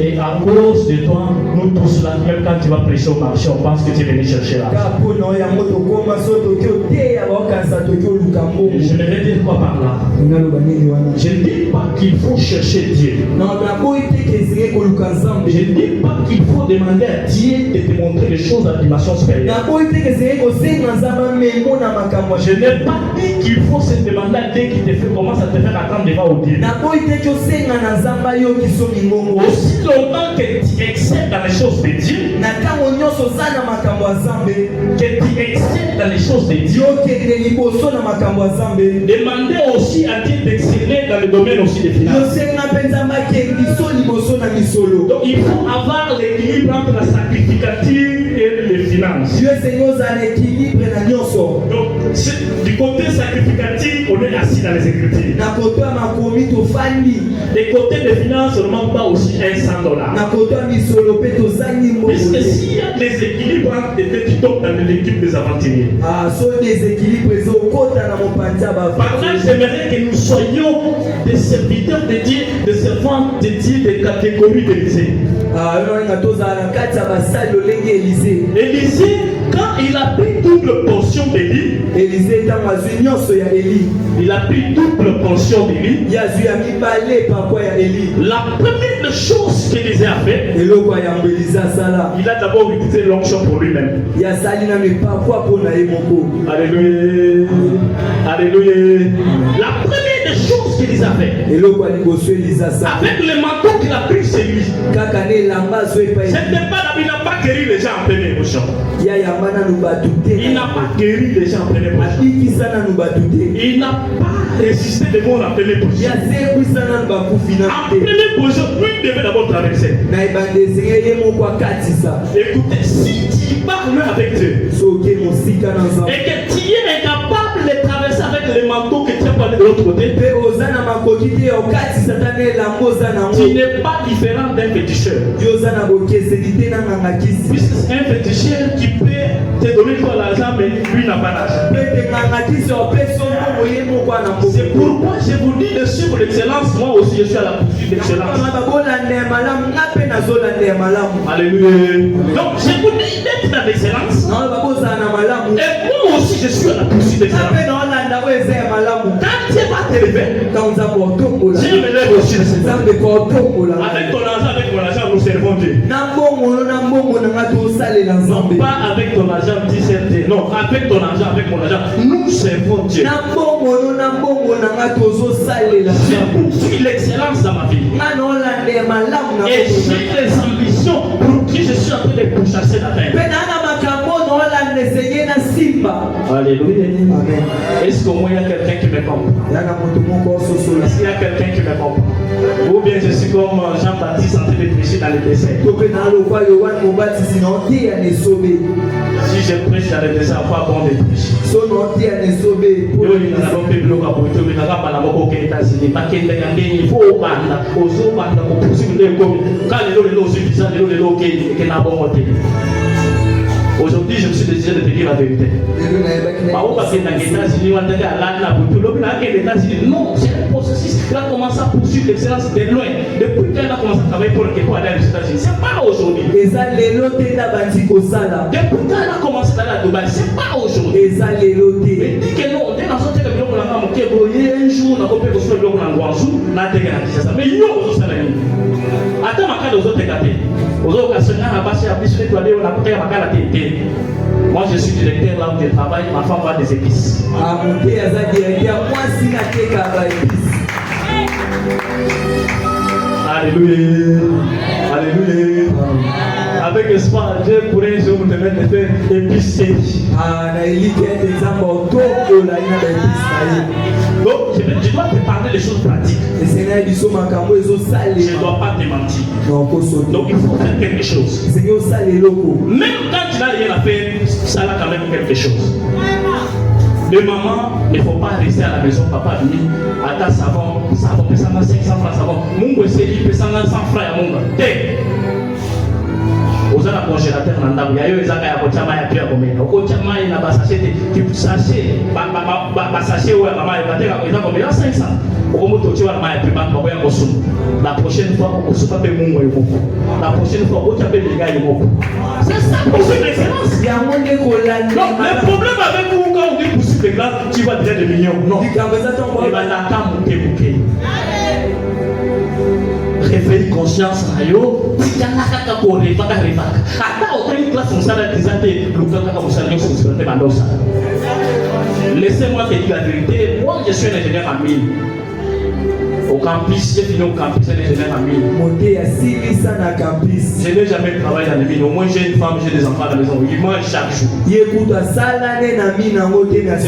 Et à cause de toi, nous tous là, même quand tu vas prêcher au marché, on pense que tu es venu chercher l'argent. Je vais dire quoi par là? Je ne dis pas qu'il faut chercher Dieu. Je ne dis pas qu'il faut demander à Dieu de te montrer les choses à dimension supérieure. Je n'ai pas dit qu'il faut se demander à Dieu qui te fait commence à te faire attendre devant au Dieu. Aussi longtemps que tu excelles dans les choses de Dieu, que tu excelles dans les choses de Dieu, demandez aussi à Dieu d'exceller dans le domaine aussi des finances. Donc il faut avoir l'équilibre entre la sacrificature et les finances. Donc du côté sacrificatif, on est assis dans les Écritures. Les côtés des finances, on ne manque pas aussi $100. Puisque s'il y a des équilibres entre les deux, tu tombes dans l'équipe des aventuriers. Par là, j'aimerais que nous soyons des serviteurs de Dieu, des servants de Dieu, des catégories d'Élysée. Élysée, quand il a pris double portion d'Élie, il a pris double portion d'Élie. La première chose qu'Élisée a fait, il a d'abord utilisé l'onction pour lui-même. Alléluia. Alléluia. La première chose qu'Élisée a fait, avec le manteau qu'il a pris chez lui, ce n'est pas il n'a pas guéri les gens en pleine émotion. Il n'a pas guéri les gens en pleine émotion. Il n'a pas résisté des mots en pleine émotion. En pleine émotion, lui devait d'abord traverser. Écoutez, si tu parles avec Dieu et que tu es incapable de traverser avec les manteaux que tu as parlé de l'autre côté, tu n'es pas différent d'un féticheur. Puisque c'est un féticheur qui peut te donner toi l'argent, mais lui n'a pas l'argent. C'est pourquoi je vous dis de suivre l'excellence. Moi aussi, je suis à la poursuite d'excellence. Alléluia. Donc, je vous dis d'être dans l'excellence. Et moi aussi, je suis à la poursuite d'excellence. Quand Dieu va te lever, Dieu me lève aussi. Avec ton argent, avec mon argent, nous servons Dieu. Non, pas avec ton argent, non, avec ton argent, avec mon argent, nous servons Dieu. J'ai poursuivi l'excellence dans ma vie. Et j'ai des ambitions pour qui je suis en train de pourchasser la terre. Alléluia. Est-ce qu'au moins il y a quelqu'un qui me comprend? Est-ce qu'il y a quelqu'un qui me comprend? Ou bien je suis comme Jean-Baptiste en train de prêcher dans le désert. Si je prêche dans le désert, pas bon de prêcher. Aujourd'hui, je me suis décidé de te dire la vérité. Non, c'est un processus. Il a commencé à poursuivre l'excellence de loin. Depuis qu'elle a commencé à travailler pour le Québec aller aux États-Unis. C'est pas aujourd'hui. Depuis qu'elle a commencé à aller à Dubaï, c'est pas aujourd'hui. Mais dit que non, on est dans un tel bloc pour la femme. Un jour, on a coupé le bloc pour la Guangzhou. Mais il y a aussi ça. Attends, ma carte aux autres gâtés. Aux autres occasions, on a passé à Bissou, on a coupé ma carte à TT. Moi, je suis directeur là où je travaille. Ma femme va des épices. Alléluia. Alléluia. Avec espoir, Dieu pourrait un jour me permettre de faire épicerie. Donc, je dois te parler des choses pratiques. Je ne dois pas te mentir. Donc, il faut faire quelque chose. Même quand tu n'as rien à faire, ça a quand même quelque chose. Les mamans, il ne faut pas rester à la maison, papa dit, à ta savon, ça va payer 500 francs savon. Mon gosse dit, paye 100 francs à mon gars. Aux gens à congélateur, il y a eu des gens qui ont été à pierre comme ça. Au quotidien, il y a des sachets, qui sachets, sachets où la maman est battue, il y a combien 500. Au moment où tu vas la la prochaine fois, on ne pas payer mon gars. La prochaine fois, on va payer les gars. C'est ça, possible l'excellence. Le problème avec vous, quand on dit possible l'excellence, tu vas dire des millions. Non. Il va l'attendre, réveille conscience rayo tikana kaka ko revaka ata oteli classe musala disante lukaka kaka musala nyoso musala te bandosa. Laissez-moi te dire la vérité, moi je suis un ingénieur en mine. Au campus, j'ai fini au campus, un ingénieur en mine. Je n'ai jamais travaillé dans les mines. Au moins j'ai une femme, j'ai des enfants à la maison. Ils mangent chaque jour. C'est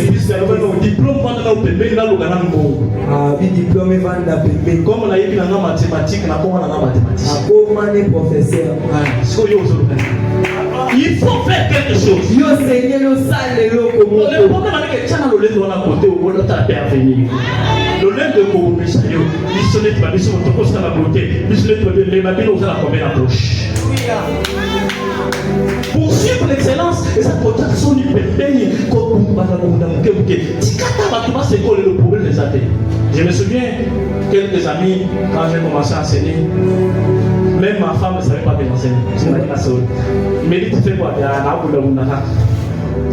plus que le diplôme pendant le pépé, là le gagnant bon. Comme on a eu dans la mathématique, on a pas dans la mathématique. Il faut faire quelque chose. Le problème avec les gens, le lait doit la côté au bout de ta terre venir. Le lait de Kobo Missayo, il se lève pas, il se retrouve sur la beauté, il se lève pas, les babines ont la combien d'approche. Pour suivre l'excellence, et ça peut être son hyperpénie, comme on va dans le problème des athées. Je me souviens, quelques amis, quand j'ai commencé à enseigner, même ma femme ne savait pas bien enseigner. C'est ma soeur. Mais il fait quoi?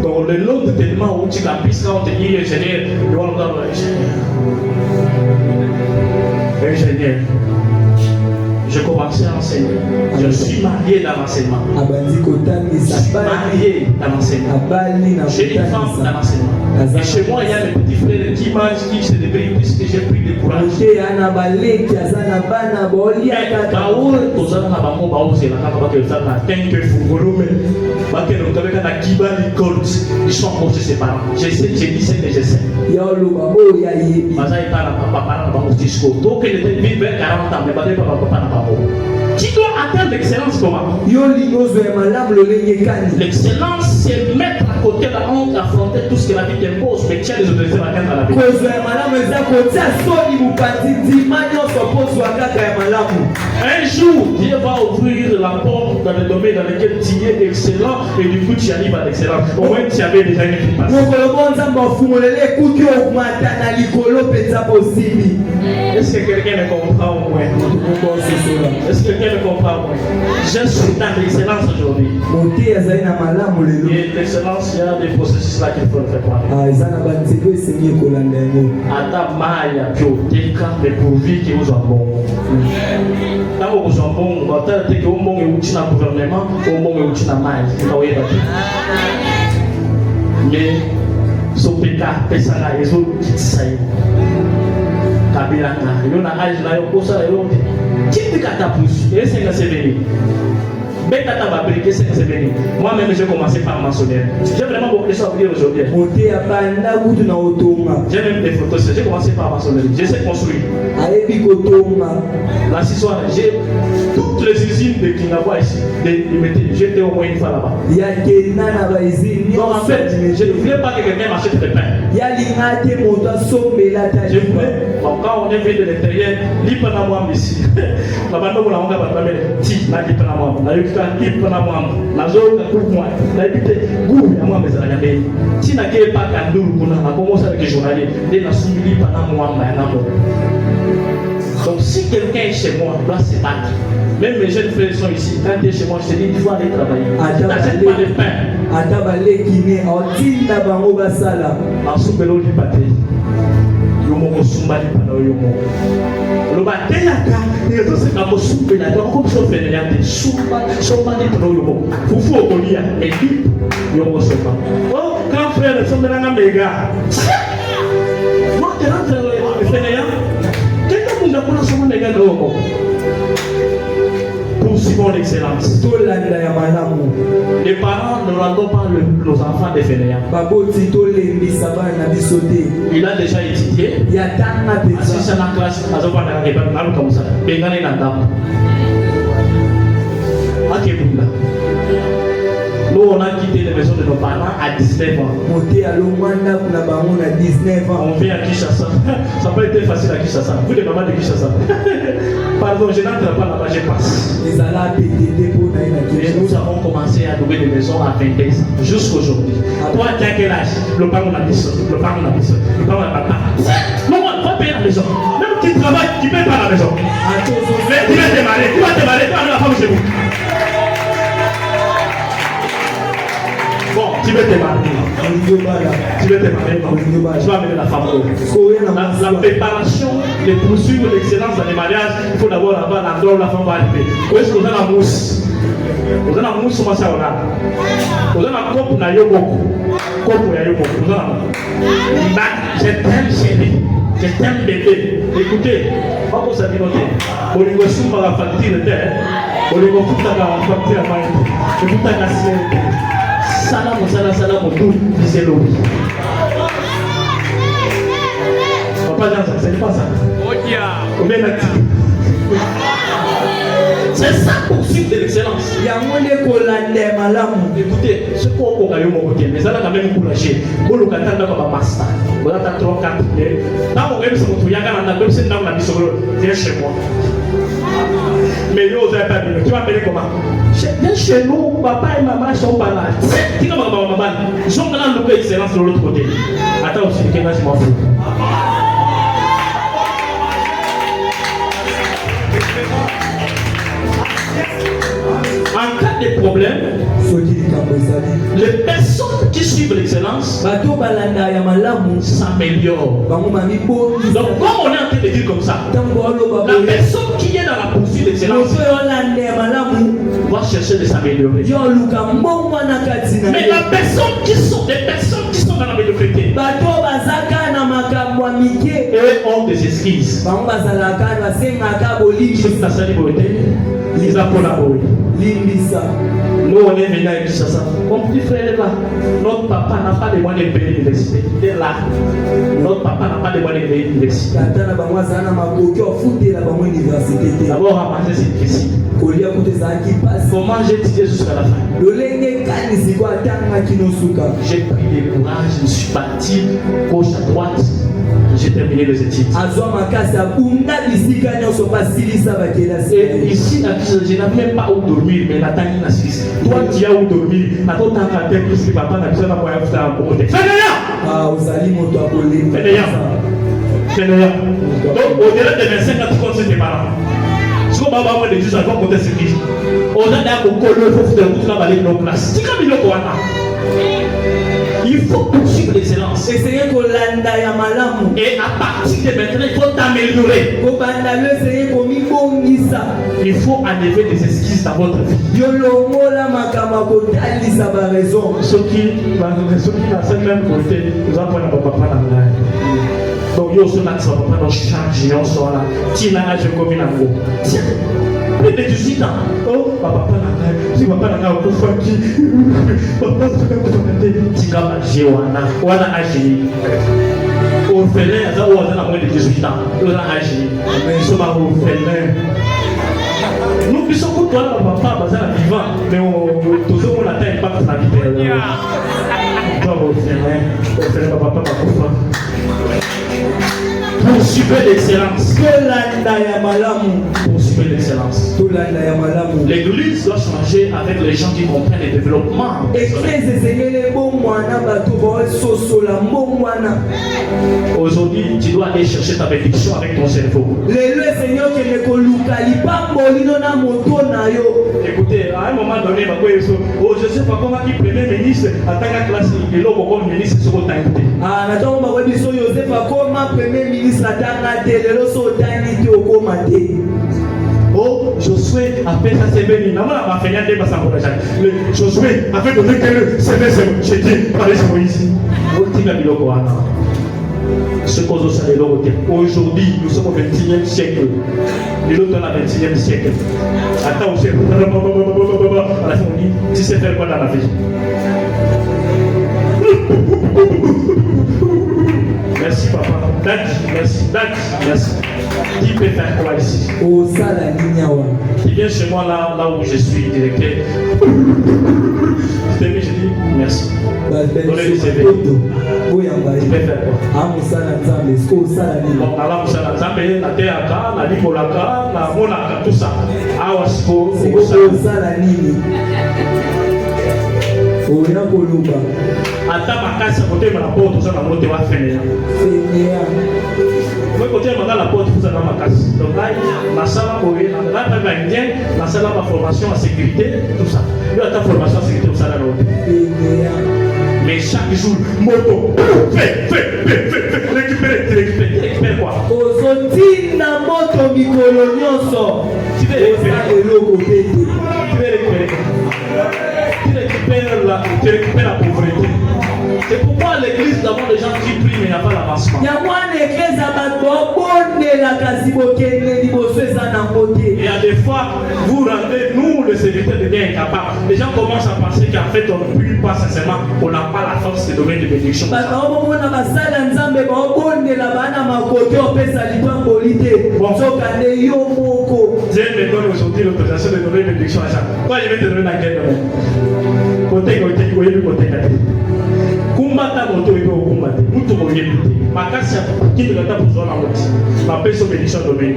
Donc le lot de tellement où tu campes, quand on te dit ingénieur, ingénieur. Je commençais à enseigner. Je suis marié dans l'enseignement. Je suis marié dans l'enseignement. J'ai une femme dans l'enseignement. Et chez moi, il y a les petits frères qui mangent, qui se débrouillent puisque j'ai pris le courage. Ils sont posés ses parents. J'ai dit c'est que je sais. Tu dois atteindre l'excellence comment? L'excellence, c'est mettre à côté la honte, affronter tout ce que la vie t'impose, mais tu as des autorités à atteindre la vie. Un jour, Dieu va ouvrir la porte dans le domaine dans lequel tu es excellent et du coup tu arrives à l'excellence. Au moins tu avais déjà une vie passée. Est-ce que quelqu'un me comprend au moins? Est-ce que quelqu'un me comprend au moins? Je suis dans l'excellence aujourd'hui. Et l'excellence, il y a des processus là qu'il faut faire quoi? Ata maya pioteka mais pourvu que vous en bon. Tant que vous en bon, on va dire que vous bon et vous dans gouvernement, vous bon et vous dans maya. Mais ce péta, pesana et ce qui s'aille. Kabiranga, il y a un âge là, il y a un poste là, il y a un qui est catapouche, et c'est que c'est venu. Beta va briquer, c'est que c'est venu. Moi-même, j'ai commencé par maçonnerie. J'ai vraiment beaucoup de choses à dire aujourd'hui. J'ai même des photos, j'ai commencé par maçonnerie. Je sais construire. La soir, j'ai toutes les usines de Kingawa ici. J'étais au moins une fois là-bas. Donc en fait, je ne voulais pas que quelqu'un m'achète des pains. Je voulais, quand on est venu de l'intérieur, l'hypana moi ici. La bande où la honte va travailler, ti, la l'hypana moi. La l'hypana moi. La zone pour moi. La l'hypana goût, à moi, mais ça n'a rien. Si n'a pas qu'un doux, on a commencé avec les journaliers. Dès la soumise, l'hypana moi, donc si quelqu'un est chez moi, doit se battre. Même mes jeunes frères sont ici. Quand tu es chez moi, je te dis, il faut aller travailler. Tu n'achètes pas de pain. En soupelot du pâté. Yomo sumba di pano yomo. Le matin, il y a tout ce qu'on soupe là. Donc comme ça, on fait des sumba di pano yomo. Fufu okolia et dit yomo sumba. Oh, quand frère, ils sont dans la méga. Moi, tu rentres le fainéant. Poursuivons l'excellence. Les parents ne rendons pas nos enfants des fainéants. Il a déjà étudié. Assis dans la classe, nous, on a quitté les maisons de nos parents à 19 ans. On vient à Kinshasa. Ça n'a pas été facile à Kinshasa. Vous, les mamans de Kinshasa. Pardon, je n'entre pas là-bas, je passe. Et nous avons commencé à louer des maisons à 20 ans, jusqu'aujourd'hui. Toi, tu as quel âge? Le parent n'a pas. Le parent n'a pas. Non, on va payer la maison. Même qui travaille, tu ne payes pas la maison. Mais tu vas démarrer, tu vas aller la femme chez vous. Bon, tu veux te marier. Tu vas amener la femme. La préparation, les poursuivre l'excellence dans les mariages, il faut d'abord avoir l'endroit où la femme va arriver. Où est-ce que vous avez la mousse? Vous avez la mousse, comment ça on a? Vous avez la coupe, vous avez beaucoup. Coupe, vous avez beaucoup. Vous avez la je t'aime chérie. Je t'aime bébé. Écoutez, pas pour ça dire, on lui va soumettre la facture de terre. On lui va foutre la facture à main. Et tout à la sienne. Salam, tout, disait l'eau. Papa, c'est pas ça. C'est ça poursuite de l'excellence. Écoutez, ce qu'on a eu mon côté, mais ça a quand même encouragé. Vous le catez dans votre master. Vous avez 3, 4 minutes. Dans mon même, c'est dans la mission. Viens chez moi. Mais nous, vous n'avez pas vu. Tu vas appeler comment? Viens chez nous, papa et maman sont pas là. Tu vas maman, ils sont dans l'excellence de l'autre côté. Attends aussi, je m'en fous. En cas de problème, les personnes qui suivent l'excellence s'améliorent. Donc, comme on est en train de dire comme ça, la personne qui est dans la poursuite de l'excellence va chercher de s'améliorer. Mais la personne qui sont des personnes qui sont dans la médiocrité, eux ont des excuses. Ils ont collaboré. Nous, on est venus à Kinshasa. Mon petit frère est là. Notre papa n'a pas les moyens de payer l'université. Il est là. Notre papa n'a pas les moyens de payer l'université. D'abord, ramasser, c'est difficile. Comment j'ai étudié jusqu'à la fin? J'ai pris des courage, je me suis parti gauche à droite. J'ai terminé les études. Et ici, je n'avais même pas où dormir, mais la taille n'a Suisse. Toi, tu as où dormir. Attends, tu as un plus que papa n'a besoin d'avoir un côté. Donc, au-delà de 25 ans, tu comptes sur tes parents. Si on va avoir des juges, on va compter sur qui? On a d'abord collé, il faut faire tout travailler dans nos classes. C'est comme il y a. Il faut poursuivre l'excellence. Et à partir de maintenant, il faut t'améliorer. Il faut enlever des excuses dans votre vie. Ceux qui n'ont même côté, nous avons un papa dans l'air. Donc, il y a aussi un papa dans chaque géant, là. Tiens, je commune en gros. Tiens. Plus de 18 ans. Oh, papa n'a pas si papa n'a pas de famille. Papa n'a pas de famille. Tika Jewana, Wana Aji. Orphelin, ça ou à moins de 18 ans. Wana Aji. Nous sommes orphelins. Nous puissions pour toi, papa, bazar vivant. Mais toujours on atteint pas la vie. Toi, orphelin, papa, papa. Poursuivez l'excellence. Poursuivez l'excellence. L'église doit changer avec les gens qui comprennent le développement. Aujourd'hui, tu dois aller chercher ta bénédiction avec ton cerveau. Écoutez, à un moment donné, je ne sais pas comment il premier ministre en tant que classe et l'autre comme ministre sur le temps. Oh, Josué a fait sa CV. Josué a fait donner que le CV, j'ai dit, parlez sur Moïse. Ce qu'on a ça aujourd'hui, nous sommes au 21e siècle. Et l'autre dans le 21e siècle. Attends, on sait. À la fin, on dit, tu sais faire quoi dans la vie? Merci papa. Merci. Qui peut faire quoi ici? Qui vient chez moi là où je suis directeur. Je dis merci. Donnez les CV. Tu peux faire quoi? Bon, alors Moussala Nzambe, la Théaka, la Libolaka, la Monaka, tout ça. Awasko, ata makasi à côté de la porte, tout ça, la moto va finir. Moi, côté de la porte, tout ça, la makasi. Donc là, la salle à courir, la salle à formation en sécurité, tout ça. Il y a ta formation en sécurité, tout ça, là. Mais chaque jour, moto, récupère quoi? Aujourd'hui, na moto mikolo nyonso. Tu veux récupérer. Tu récupères la pauvreté. C'est pourquoi l'église d'abord les gens qui prient mais il n'y a pas l'avancement. Et à des fois, vous rendez, nous les serviteurs deviennent incapables. Les gens commencent à penser qu'en fait on ne prie pas sincèrement, on n'a pas la force de donner des bénédictions. Bon. Dieu me donne aujourd'hui l'autorisation de donner des bénédictions à Jean. Quand il veut te donner la guerre, côté, kumbata moto ebe okumbate mutu moyebi makasi kiti kata pour na moti ma peso bénédiction domaine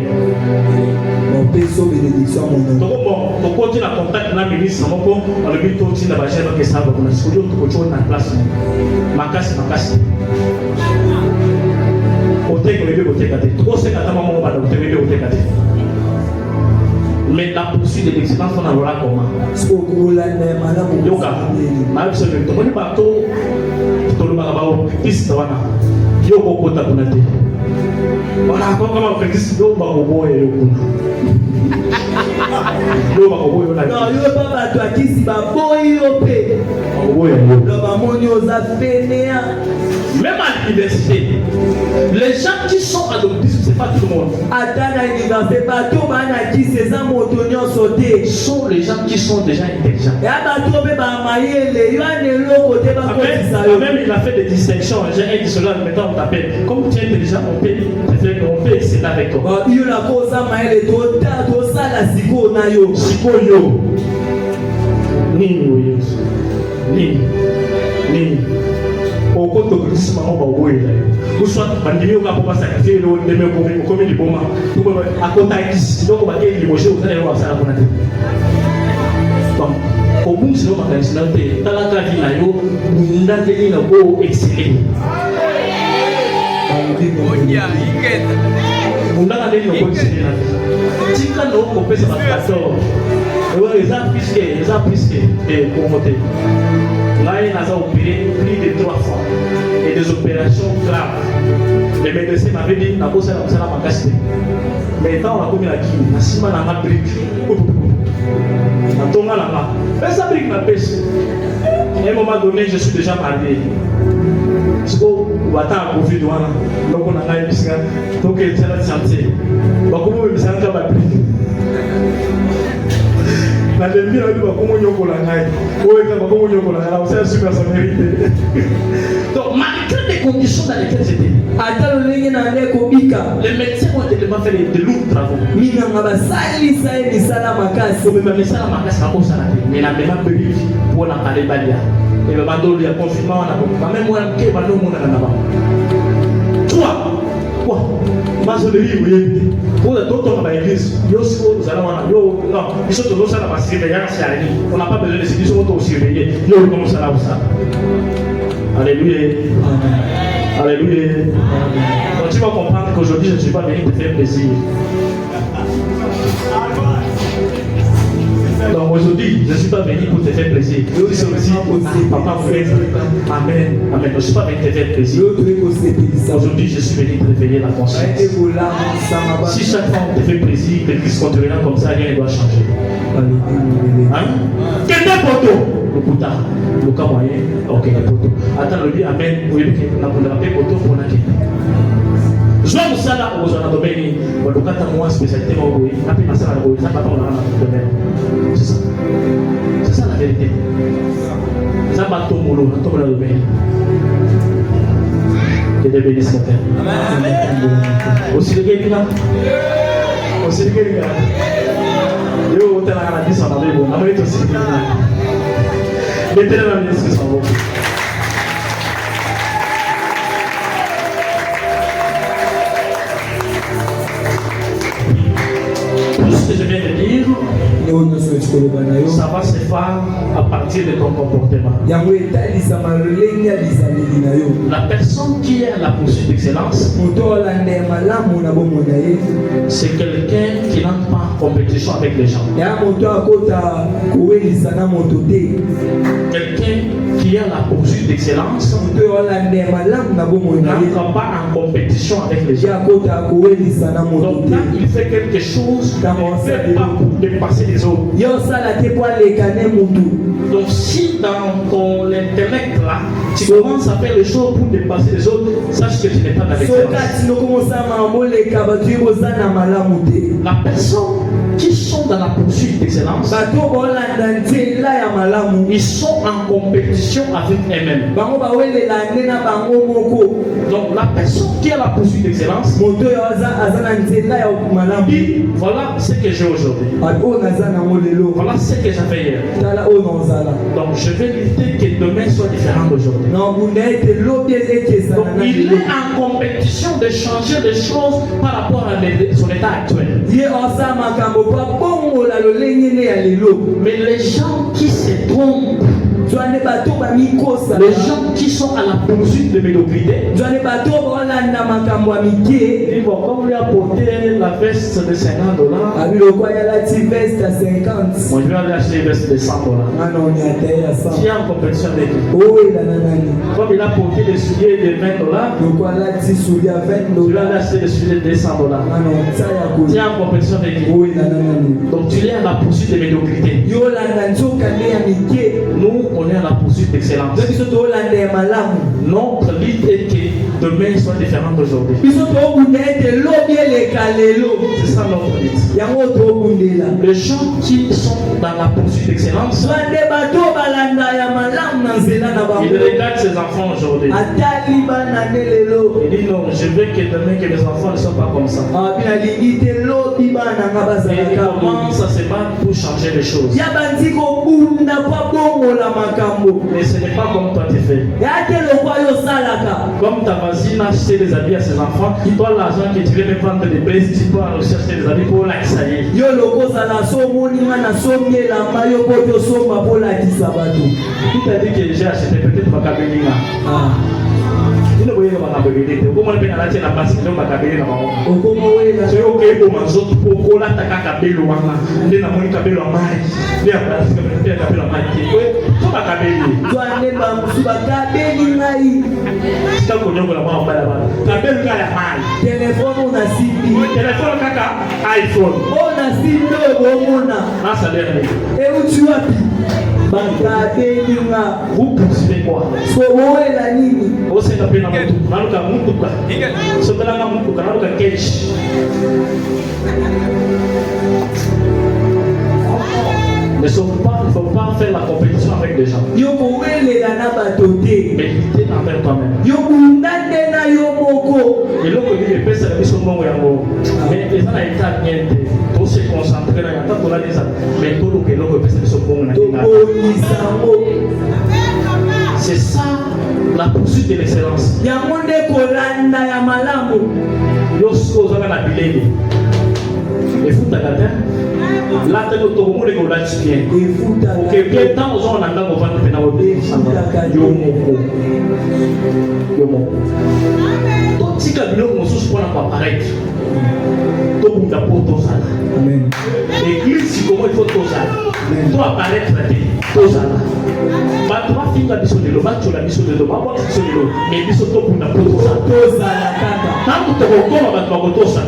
mon peso bénédiction mon nom bon to côté na contact na ministre moko on le bito ti na ba chef que ça va na studio to ko na place makasi côté ko ebe côté kate to se kata mama ba do te ebe côté kate. Mais la poursuite de l'excellence, on en aura comment? Yoga, ma vie, c'est le bateau, tout le monde, piste, voilà. Yoko kota kunate. Voilà, comment on fait this? Yo, bakobo et yokuna. Yo, bakobo et yokuna. Non, yo, papa, toi, qui si bakobo et yopé. Bakobo et yokuna. Le bamoni aux affaires. Même à l'université, les gens qui sont adoptés, ce n'est pas tout le monde. Sont les gens qui sont déjà intelligents. Même il a fait des distinctions. J'ai un dit cela, maintenant on t'appelle. Comme tu es intelligent, on peut essayer avec toi. Nini. Au compte de Christ, maman va oublier. Ou soit, bandit au cap pour sacrifier le demi comme il bomba. Tout le monde à côté ici, donc on va dire limoger, vous allez voir ça la bonne année. Donc, au bout de ce moment, quand il s'est dans la vie là, il n'a pas excellé. On n'a pas excellé. Si quand on peut se battre, les gens plus que pour monter. Là, il a opéré plus de 3 fois. Et des opérations graves. Les médecins m'avaient dit, n'a pas ça la magacité. Mais quand on a commis la qui, on a ciment dans ma brique. On a tombé là-bas. Mais ça brique ma pêche. À un moment donné, je suis déjà marié. Parce qu'on va attendre à Covid. Donc on a eu ça. Donc il y a la santé. Donc on va me sentir ma brique. La demi a dit comment on y donc malgré les conditions dans lesquelles j'étais, les médecins ont tellement fait de lourds travaux. Mais la même brique pour la parler balia. Et le bando il a confinement même moi qui va nous toi quoi maçonnerie oui pour d'autres dans l'église yo nous allons yo non ils sont tous là parce que on n'a pas besoin de se dire auto surveiller yo comme ça là ou ça. Alléluia. Alléluia. Donc tu vas comprendre qu'aujourd'hui je ne suis pas venu te faire plaisir. Donc aujourd'hui, je ne suis pas venu pour te faire plaisir. Je suis aussi papa, frère. Amen. Amen. Je ne suis pas venu te faire plaisir. Aujourd'hui, je suis venu te réveiller la conscience. Si chaque fois on te fait plaisir, que Christ continuera comme ça, rien ne doit changer. Hein? Quel est poto? Le puta. Le cas moyen. Ok, le poto. Attends, le dit amen. Vous voyez que nous avons appelé poto pour la quête. Je vais vous saluer aux zones de Béni. Vous avez une spécialité. Vous avez une spécialité. C'est ça. C'est ça la vérité. Ça va tomber l'eau. Ça tombe dans le Béni. Que Dieu bénisse mon Père. Aussi le gars. Aussi le gars. Yo, tu as la vie sans la vie. On a mis aussi. Mettez la vie sans vous. Tout ce que je viens de dire, ça va se faire à partir de ton comportement. La personne qui est à la poursuite d'excellence, c'est quelqu'un qui n'entre pas en compétition avec les gens. Quelqu'un qui est à la poursuite d'excellence n'entre pas en compétition avec les gens. Donc là, il fait quelque chose qui ne fait pas pour dépasser les autres. Donc si dans ton intellect là, tu commences à faire les choses pour dépasser les autres, sache que tu n'es pas dans l'excellence. La personne qui sont dans la poursuite d'excellence, ils sont en compétition avec eux-mêmes. Donc la personne qui est à la poursuite d'excellence, dit voilà ce que j'ai aujourd'hui. Voilà ce que j'avais hier. Donc je vais lutter que demain soit différent d'aujourd'hui. Donc il est en compétition de changer les choses par rapport à son état actuel. Mais les gens qui se trompent, les gens qui sont à la poursuite de médiocrité, comme lui a porté la veste de $50, moi je vais aller acheter une veste de $100. Qui est en compétition avec lui. Comme il a porté des souliers de $20, je vais aller acheter des souliers de $200. Qui est en compétition avec lui. Donc tu es à la poursuite de médiocrité. Nous, on est à la poursuite d'excellence. Notre lutte est que demain soit différent d'aujourd'hui. C'est ça notre lutte. Les gens qui sont dans la poursuite d'excellence, ils regardent ses enfants aujourd'hui. Il dit non, je veux que demain que mes enfants ne soient pas comme ça. Et ils commencent à se battre pour changer les choses. Mais ce n'est pas comme toi tu fais. Comme ta voisine a acheté des habits à ses enfants, toi l'argent que tu viens de vendre des baises, tu dois aussi acheter des habits pour l'axailler. Qui t'a dit que j'ai acheté peut-être ma cabine? Il ne voyait pas ma cabine. Comment on peut acheter la base de ma cabine? C'est ok pour ma zone pour la cabine. Il y a mon cabine en maille. Il y a la cabine en maille. C'est ma cabine. C'est un cognon pour la main en bas là-bas. Cabine là, téléphone, on a ciblé. Téléphone, caca, iPhone. On a ciblé, ah, ça l'air. Et où tu as dit? Vous poursuivez quoi? Vous êtes appelé dans Moutuka. Ce que là, Moutuka, dans Kesh. Il ne faut pas faire la compétition avec les gens. Méditer envers toi-même. Et l'autre dit, les personnes qui sont mortes, mais les gens n'ont pas bien été. Tous se concentrer dans la mais tout le que l'autre personne qui sont mortes. C'est ça la poursuite de l'excellence. Et vous t'attendez. Là, tu as tout le monde qui est là. Ok, quel temps on a dans vos ventes pénales? Tout ce qui a bien on se pour apparaître. Tout le monde a pour tout ça. L'église, comment il faut tout ça? Tout apparaître la télé. Tout ça. Bah, tu vas finir la mission de l'eau. Bah, tu la mission de l'eau. Bah, tu mission de l'eau. Mais mission tout le monde a pour tout ça. Tant que tu vas encore, tu vas tout ça.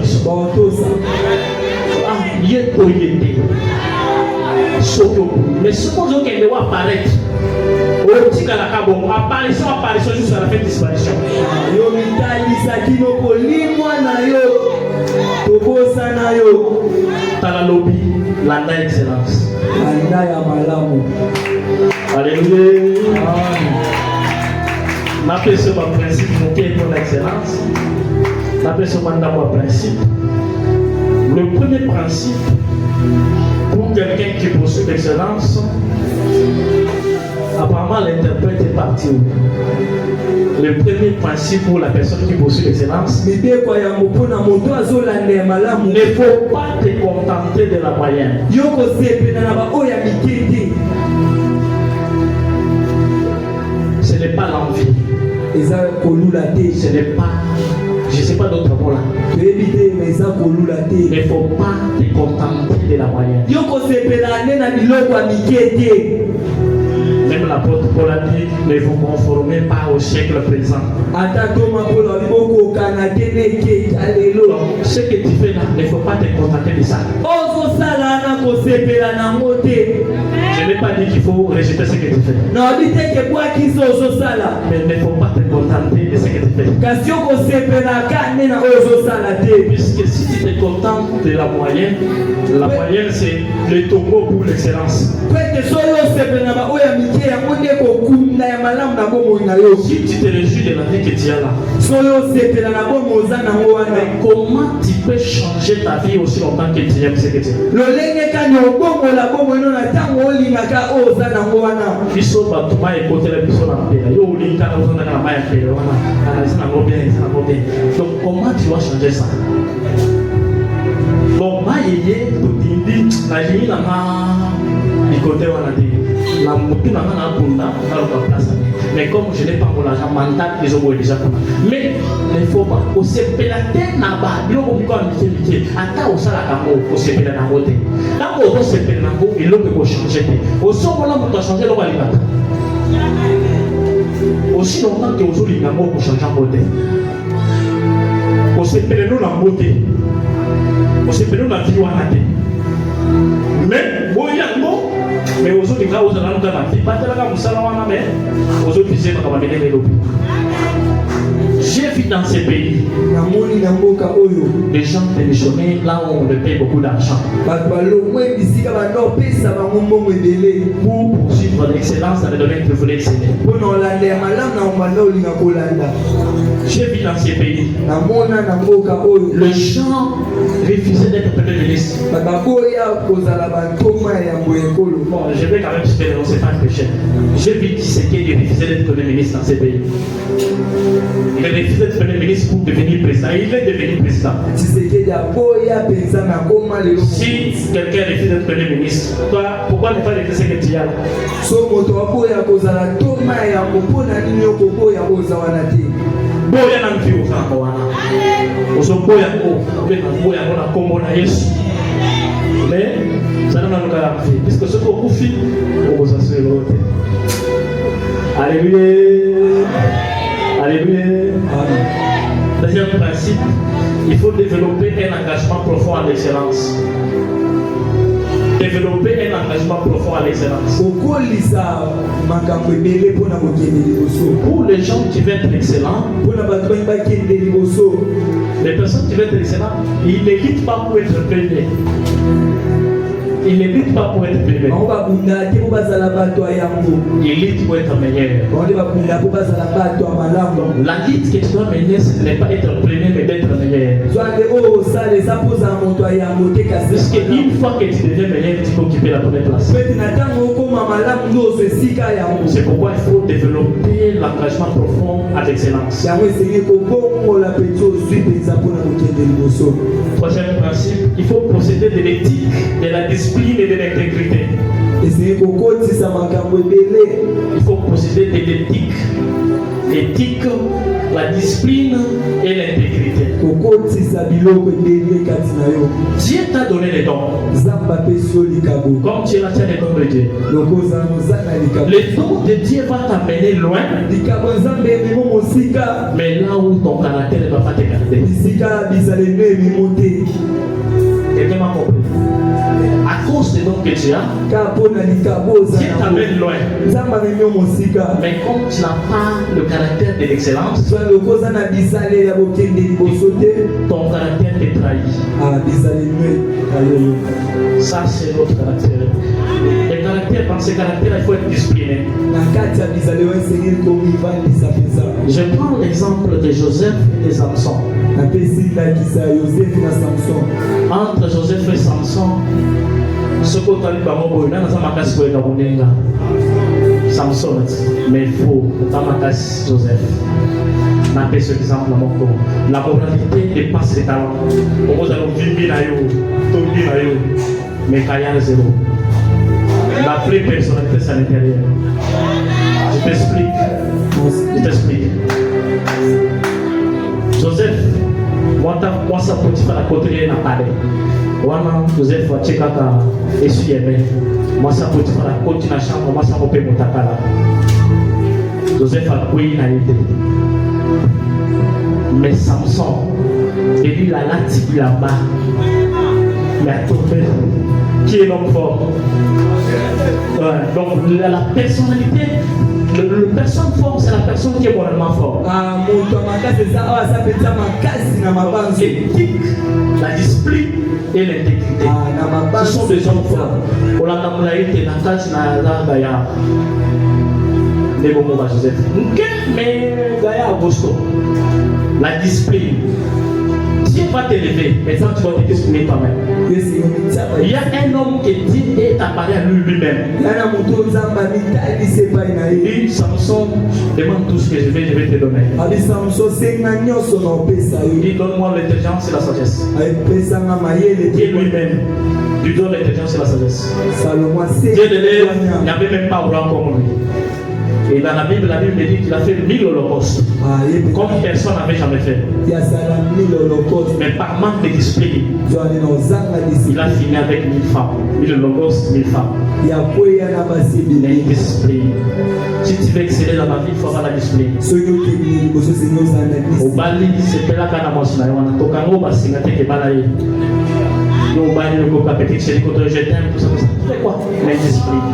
So Mais ce qu'on veut qu'elle doit apparaître, apparition jusqu'à la fin de disparition. Yo mitali sakino kolimwa na yo. Tobosa na yo. Talalobi, l'anda excellence. Anda ya malamu. Alléluia. N'appelle ce principe monter pour l'excellence. N'appelle ce principe. Le premier principe pour quelqu'un qui poursuit l'excellence, apparemment l'interprète est parti. Le premier principe pour la personne qui poursuit l'excellence, ne faut pas te contenter de la moyenne. Ce n'est pas l'envie. Ce n'est pas, je ne sais pas d'autres mots là. Il ne faut pas te contenter de la moyenne. Même l'apôtre Paul a dit, ne vous conformez pas au siècle présent. Ce que tu fais là, il ne faut pas te contenter de ça. Je n'ai pas dit qu'il faut rejeter ce que tu fais. Mais il ne faut pas te contenter de ce que tu fais. Puisque si tu te contentes de la moyenne c'est le tombeau pour l'excellence. Si tu te réjouis de la vie que tu as là, mais comment tu peux changer ta vie aussi longtemps que tu aimes ce que tu aimes? Donc comment tu vas changer ça? Donc mais comme je n'ai pas mon argent mental, ils ont déjà. Mais il ne faut pas. Au CPLAT, il aussi longtemps que vous avez pour changer en beauté. Vous séparez nous la beauté. Vous séparez nous la vie. Mais mais aux autres gars, vous allez nous donner pas de la gamme, mais aux autres visés, on va mener les lobbies. J'ai vu dans ces pays des gens démissionnés là où on leur paye beaucoup d'argent pour poursuivre l'excellence dans le domaine que vous voulez exceller. J'ai vu dans ces pays les gens refusaient d'être premier ministre. Bon, je vais quand même se faire, c'est pas un péché. J'ai vu qui c'est qui refusait d'être premier ministre dans ces pays. Il refusait d'être premier ministre pour devenir président. Il est devenu président. Si quelqu'un refuse d'être premier ministre, toi, pourquoi ne pas refuser ce que tu as là? Boya na mfi ukanga wana. Usoboya ko, bena boya na kombo na Yesu. Mais ça n'a pas de puisque ce qu'on confie, on va s'assurer l'autre. Alléluia. Alléluia. Deuxième principe, il faut développer un engagement profond à l'excellence. Développer un engagement profond à l'excellence. Pour les gens qui veulent être excellents, les personnes qui veulent être excellents, ils ne luttent pas pour être premiers. Il ne lutte pas pour être premier. Il lutte pour être meilleur. La lutte que tu dois mener, ce n'est pas être premier, mais d'être meilleur. Parce qu'une fois que tu deviens meilleur, tu peux occuper la première place. C'est pourquoi il faut développer l'engagement profond à l'excellence. Troisième principe, il faut posséder de l'éthique, de la discipline et de l'intégrité. Il faut posséder de l'éthique, la discipline et l'intégrité. Dieu t'a donné les dons. Comme tu as les dons de Dieu. Les dons de Dieu vont t'amener loin. Mais là où ton caractère ne va pas te garder. Quelqu'un m'a compris. À cause de c'est donc que tu as. Dieu t'amène loin. Mais comme tu n'as pas le caractère de l'excellence, ton caractère te trahit. Ça, c'est notre caractère. Les caractères, dans ces caractères, il faut être discipliné. Je prends l'exemple de Joseph et de Samson. Entre Joseph et Samson, ce qu'on a dit, Samson, mais il faut, Joseph. On appelle cet exemple. La moralité dépasse les talents. On va vivre mais Kaya zéro. La vraie personnalité, c'est à l'intérieur. Je t'explique. Joseph, moi ça peut faire la côté na parler. Wana Joseph va checker ka essuyer. Moi ça peut faire la côté na chambre, moi ça peut payer mon takala. Joseph a pris na idée. Mais Samson, il dit la lati là-bas. Il a tombé. Qui est l'homme fort? Donc la personnalité, le personne forte, c'est la personne qui est moralement forte. L'éthique, la discipline et l'intégrité. Ce sont des hommes forts. On a été dans la case de Joseph. Mais Gaïa Augusto, la discipline. Dieu va t'élever, maintenant tu vas te discipliner toi-même. Il y a un homme qui dit et apparaît à lui-même. Il dit Samson, demande tout ce que je vais te donner. Il dit donne-moi l'intelligence et la sagesse. Dieu lui-même lui donne l'intelligence et la sagesse. Dieu l'élève, il n'y avait même pas Abraham comme lui. Et dans la Bible dit qu'il a fait 1000 holocaustes. Comme personne n'avait jamais fait. Mais par manque de discipline, il a fini avec 1000 femmes. 1000 holocaustes, 1000 femmes. Discipline. Si tu veux exceller dans la vie, il faut avoir la discipline. Au Bali, c'est là qu'on a mentionné. On a tokango basinga te kebalaye. Au Bali, le coca petit, c'est le côté je t'aime, tout ça. Tu fais quoi? La discipline.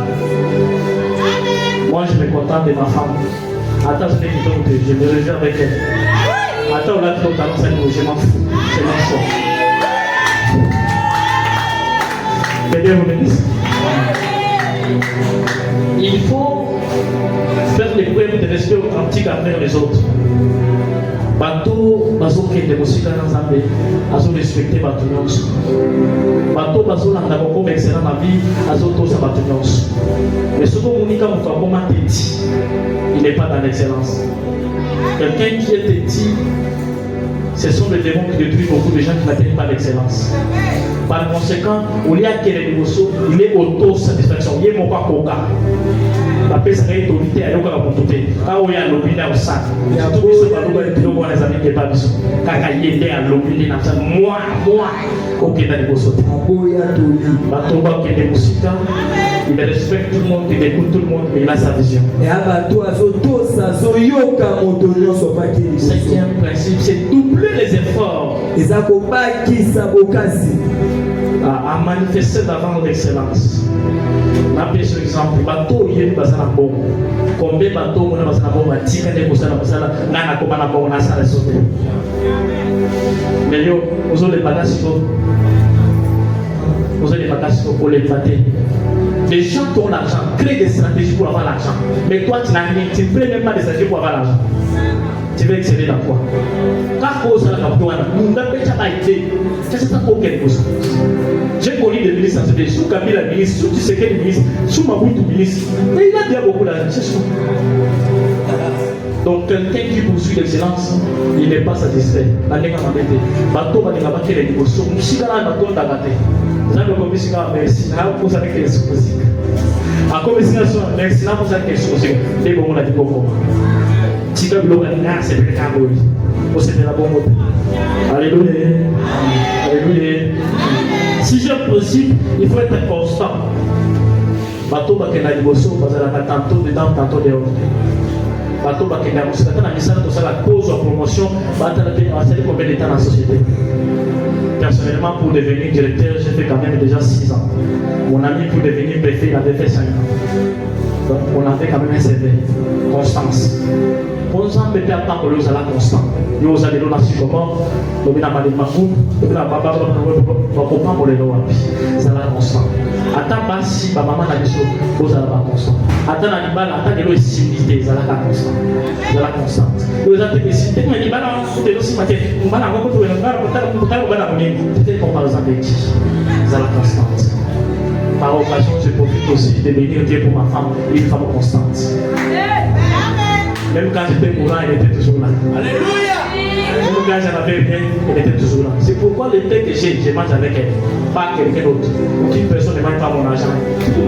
Moi, je me contente de ma femme. Attends, je me réjouis avec elle. Attends, là, tu as je m'en fous. C'est mon choix. Que Dieu vous bénisse. Il faut faire les preuves de respect authentique envers les autres. Bateau, bateau qui est démocratique dans Zambie, bateau respecté bateau nyonso. Bateau, bateau landa beaucoup excellent dans la vie, bateau tout ça bateau nyonso. Mais ce qu'on dit quand on fait comment têti, il n'est pas dans l'excellence. Quelqu'un qui est têti, ce sont les démons qui détruisent beaucoup de gens qui n'atteignent pas l'excellence. Par conséquent, au lieu qu'il est il est auto-satisfaction. Il est mon pas coca. La paix serait autorité à l'autre à mon côté. Quand on y a l'obédience au sac, tout ce que nous avons les amis qui n'est pas besoin. Quand il est à l'obédience, moi, ok, dans les bosses. Bateau qui est des musiques, il respecte tout le monde, il écoute tout le monde, mais il a sa vision. Cinquième principe, c'est doubler les efforts à manifester davant l'excellence. On a pris ce exemple. Bateau, il y a des bazar bon. Combien de bateaux on a bazar bon? Tika ne bosa na bazar na na koba na bon na sala sote. Mais yo, vous avez les bagages pour les pâter. Les gens qui ont l'argent créent des stratégies pour avoir l'argent. Mais toi, tu n'as rien. Tu ne crées même pas des stratégies pour avoir l'argent. Tu veux exceller dans quoi? Quand cause la capitale, nous n'avons pas été. Qu'est-ce que ça pour quelque chose? J'ai connu des ministres, sous Kabila ministre, sous Tshisekedi ministre, sous Mobutu ministre. Mais il a déjà beaucoup d'argent, c'est sûr. Donc quelqu'un qui poursuit l'excellence, il n'est pas satisfait. La nègre m'a dit, bateau va dégager les négociations. Nous si dans la bateau d'agaté. Nous avons commencé à merci. Nous avons posé avec les sous-musiques. À commencer à faire merci. Nous avons posé avec les sous-musiques. Les bons on a dit comment. Si tu veux le gagner, c'est le cas de lui. C'est de la bonne mode. Alléluia. Alléluia. Si j'ai un principe, il faut être constant. Bateau va qu'elle a négocié, parce qu'elle a tantôt dedans, tantôt dehors. Bateau va qu'elle a négocié, la cause de promotion, va t'aller combien de temps dans la société. personnellement, pour devenir directeur, j'ai fait quand même déjà 6 ans. Mon ami, pour devenir préfet, il avait fait 5 ans. Donc, on avait quand même un CV. Constance. Pour ça, on peut attendre que nous allons constant. Nous allons dans le comment, nous allons dans le magou, nous allons dans le lois. Ça va constant. Attends, si ma maman a dit ça, vous allez pas constant. Attends, l'animal, attends, il y a civilité, ça va constant. Ça va constant. Nous allons te citer, mais l'animal, on est aussi matin. On va avoir beaucoup de choses. Peut-être qu'on parle de qui. Ça va constant. Par occasion, je profite aussi de bénir Dieu pour ma femme, une femme constante. Même quand j'étais mourant, elle était toujours là. Alléluia! Même quand j'en avais rien, elle était toujours là. C'est pourquoi le thé que j'ai, je mange avec elle, pas quelqu'un d'autre. Aucune personne ne mange pas mon argent.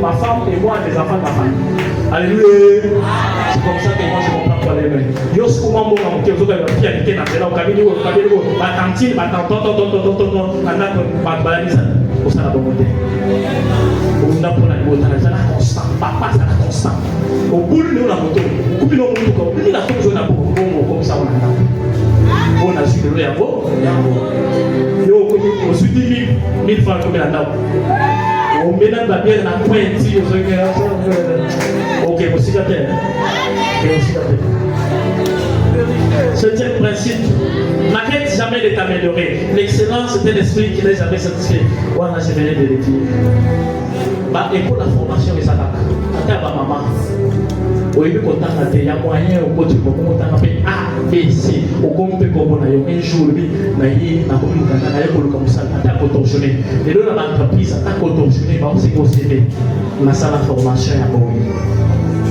Ma femme et moi, les enfants de ma famille. Alléluia! C'est comme ça que moi je comprends pas les mains. Yo, c'est comment mon amant qui est au Canada, qui est au Canada, ma tantine, ma tante, au ça la bonne côté. On a pour la moto, ça la constant. Papa, ça la constant. Au bout de la moto, au bout de la moto, comme il a toujours la boue, comme ça on a. On a su que l'eau est beau. Yo, on se dit 1000 francs comme il a là. On met dans la bière, la pointe, si vous avez ok, vous s'y appelle. Septième principe, n'arrête jamais de t'améliorer. L'excellence est un esprit qui n'est jamais satisfait. Voilà, je venais de le dire. Et pour la formation, les attaques. Attends, ma maman. Oui, il y a moyen au côté de A, B, C. Au compte de comment on a un jour, on a eu comme ça, attaque auto-jeune. Et là, l'entreprise attaque auto-jeune, on s'est considéré. On a ça la formation à Boy.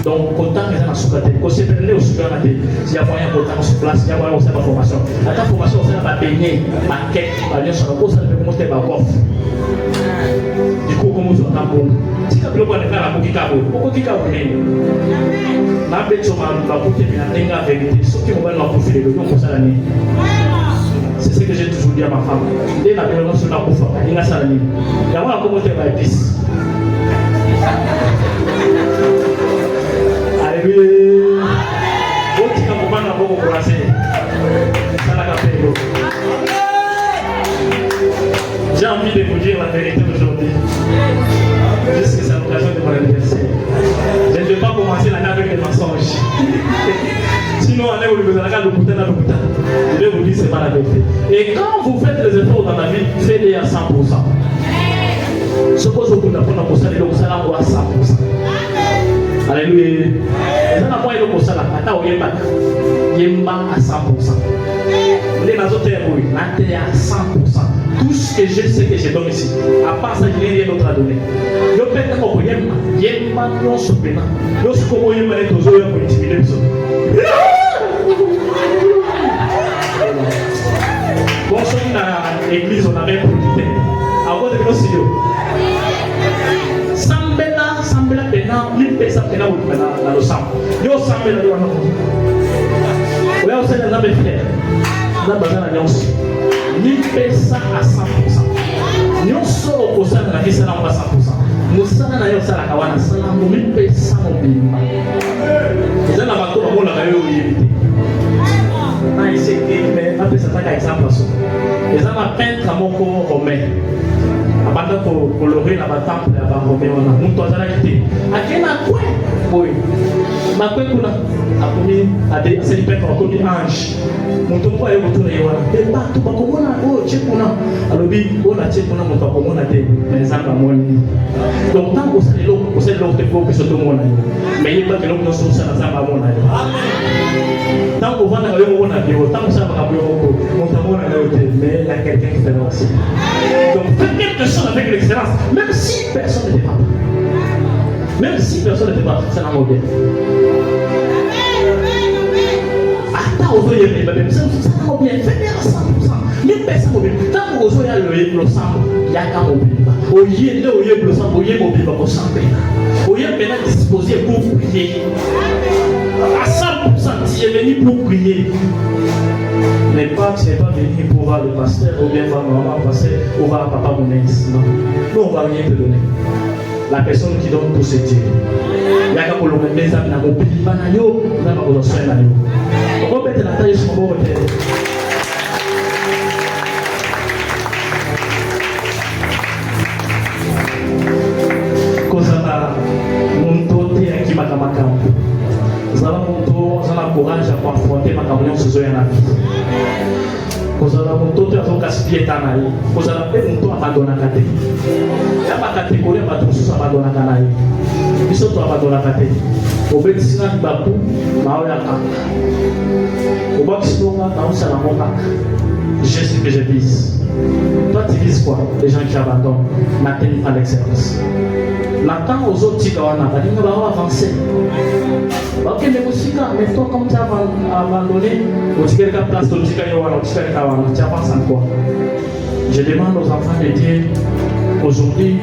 Donc, content que ça n'a pas de quand c'est belé au supermarché, s'il y a moyen de content sur place, il y a moyen de faire la formation. La formation, c'est la baigner, la quête, la lien sur la cause, ça peut monter par coffre. Du coup, comment vous entendez? Si vous voulez faire la boutique à vous, pourquoi vous voulez? La bête sur la boutique, il y a la vérité. Ceux qui vont leur profiter de l'eau pour ça l'année. C'est ce que j'ai toujours dit à ma femme. Dès la période sur la bouffe, il y a ça l'année. Il y a moi comment faire ma épice. Alléluia. Vous dites qu'on va pas vous placer. Ça l'a capté. J'ai envie de vous dire la vérité aujourd'hui. Puisque c'est l'occasion de mon anniversaire. Je ne vais pas commencer l'année avec des mensonges. Sinon, allez vous le regardez le bouton dans le bouton. Je vais vous dire c'est pas la vérité. Et quand vous faites les efforts dans la vie, faites-les à 100%. Suppose que vous n'avez pas pour ça, donc ça là à 100%. Alléluia. Et ça n'a pas été pour ça là. Attends, il y a à 100%. Vous êtes dans votre terre, oui, là, tu es à 100%. Tout ce que je sais que je donne ici, à part ça, je n'ai rien d'autre à donner. Je peux être comme il y a un non surprenant. Lorsque vous voyez les deux autres pour intimider les autres. Bon, si on a l'église, on avait producté. Avant de nous dire, Sambela pena, limpe sa pena ou pena na lo sam. Yo sambela do ano. O ya usela na befé. Na bazana nyonso. Limpe sa a 100%. Nyonso o kosala na kisa na 100%. Musana na yo sala kawana sala mo limpe sa mo bimba. Zana bato ba mola kayo yibite. Na ise ke na pesa taka example so. Ezama peintre moko romain. Abanda colorer la temple ya ba romain wana muntu azala kiti. Akena kwe. Boy. Makwe kuna akomi ade c'est peintre akomi ange. Muntu kwa yo mutuna yewana. E bato bakomona o chekuna. Alobi ona chekuna muntu akomona te. Exemple amoni. Donc tant que c'est l'eau te faut que ce tout monde. Mais il pas que l'eau nous soit ça ça ba mona. Tant qu'on va dans le monde bio, tant que ça va bio, mon amour est là mais il y a quelqu'un qui fait aussi. Donc faites quelque chose avec l'excellence, même si personne ne te parle. Même si personne ne te parle, ça n'a pas bien. Attends, vous voyez, ça n'a pas bien. Faites-le à 100%. Même personne ne peut pas. Tant que vous voyez le sang, il y a qu'un mobile. Au lieu de le sang, au lieu de mobile, vous sentez. Au lieu de disposer pour prier. À 100%, tu es venu pour prier. Mais pas, tu n'es pas venu pour voir le pasteur ou bien voir maman pasteur ou voir papa mon ex. Non. Nous, on ne va rien te donner. La personne qui donne pour se dire. Il y a qu'à prolonger mes amis dans mon pays. Il y a qu'à prolonger mes amis. On va mettre la taille sur mon bord. makambo nyonso ezoya na vie. Kozala moto te azokasi pied eta na ye. Kozala mpe moto abandonaka te. Ya bakategorie ya bato mosusu abandonaka na ye. Biso to abandonaka te. Obekisi nga libaku naoya kaka. Obakisi nga naosala ngo kaka. Je sais que je vise. Toi tu vises quoi? Les gens qui abandonnent n'atteignent pas l'excellence. L'attend aux autres tika wana balinga ba avancer. Ok, mais musika, mais toi comme tu as abandonné, tu as quelque place de tika wana, tu as wana, tu avances en quoi? Je demande aux enfants de Dieu aujourd'hui,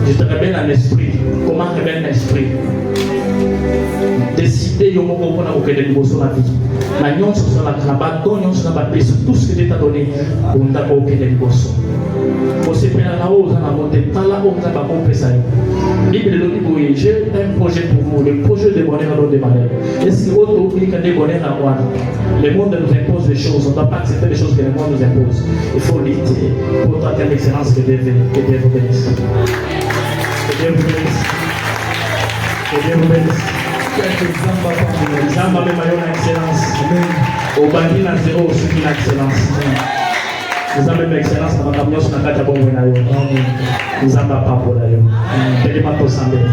je te révèle un esprit. Comment révéler un esprit? Décider yo moko pona ko kende liboso na vie. Na nyonso sala na bato nyonso na bapeso tout ce que Dieu t'a donné pour nda ko kende liboso. Pour se pena la oza na monte tala oza ba kompesa yo. Bible le dit j'ai un projet pour vous, le projet de bonheur dans de malheur. Est-ce que auto qui quand de bonheur à moi? Le monde nous impose des choses, on ne doit pas accepter les choses que le monde nous impose. Il faut lutter pour atteindre l'excellence que Dieu vous bénisse. Que Dieu vous bénisse. Que Dieu vous bénisse. Zamba même a excellence. Au bandi na zéro au suki na excellence. Nous avons l'excellence dans la camion sur la carte bon na yo. Nous avons pas pour la yo. Tellement pour s'en aller.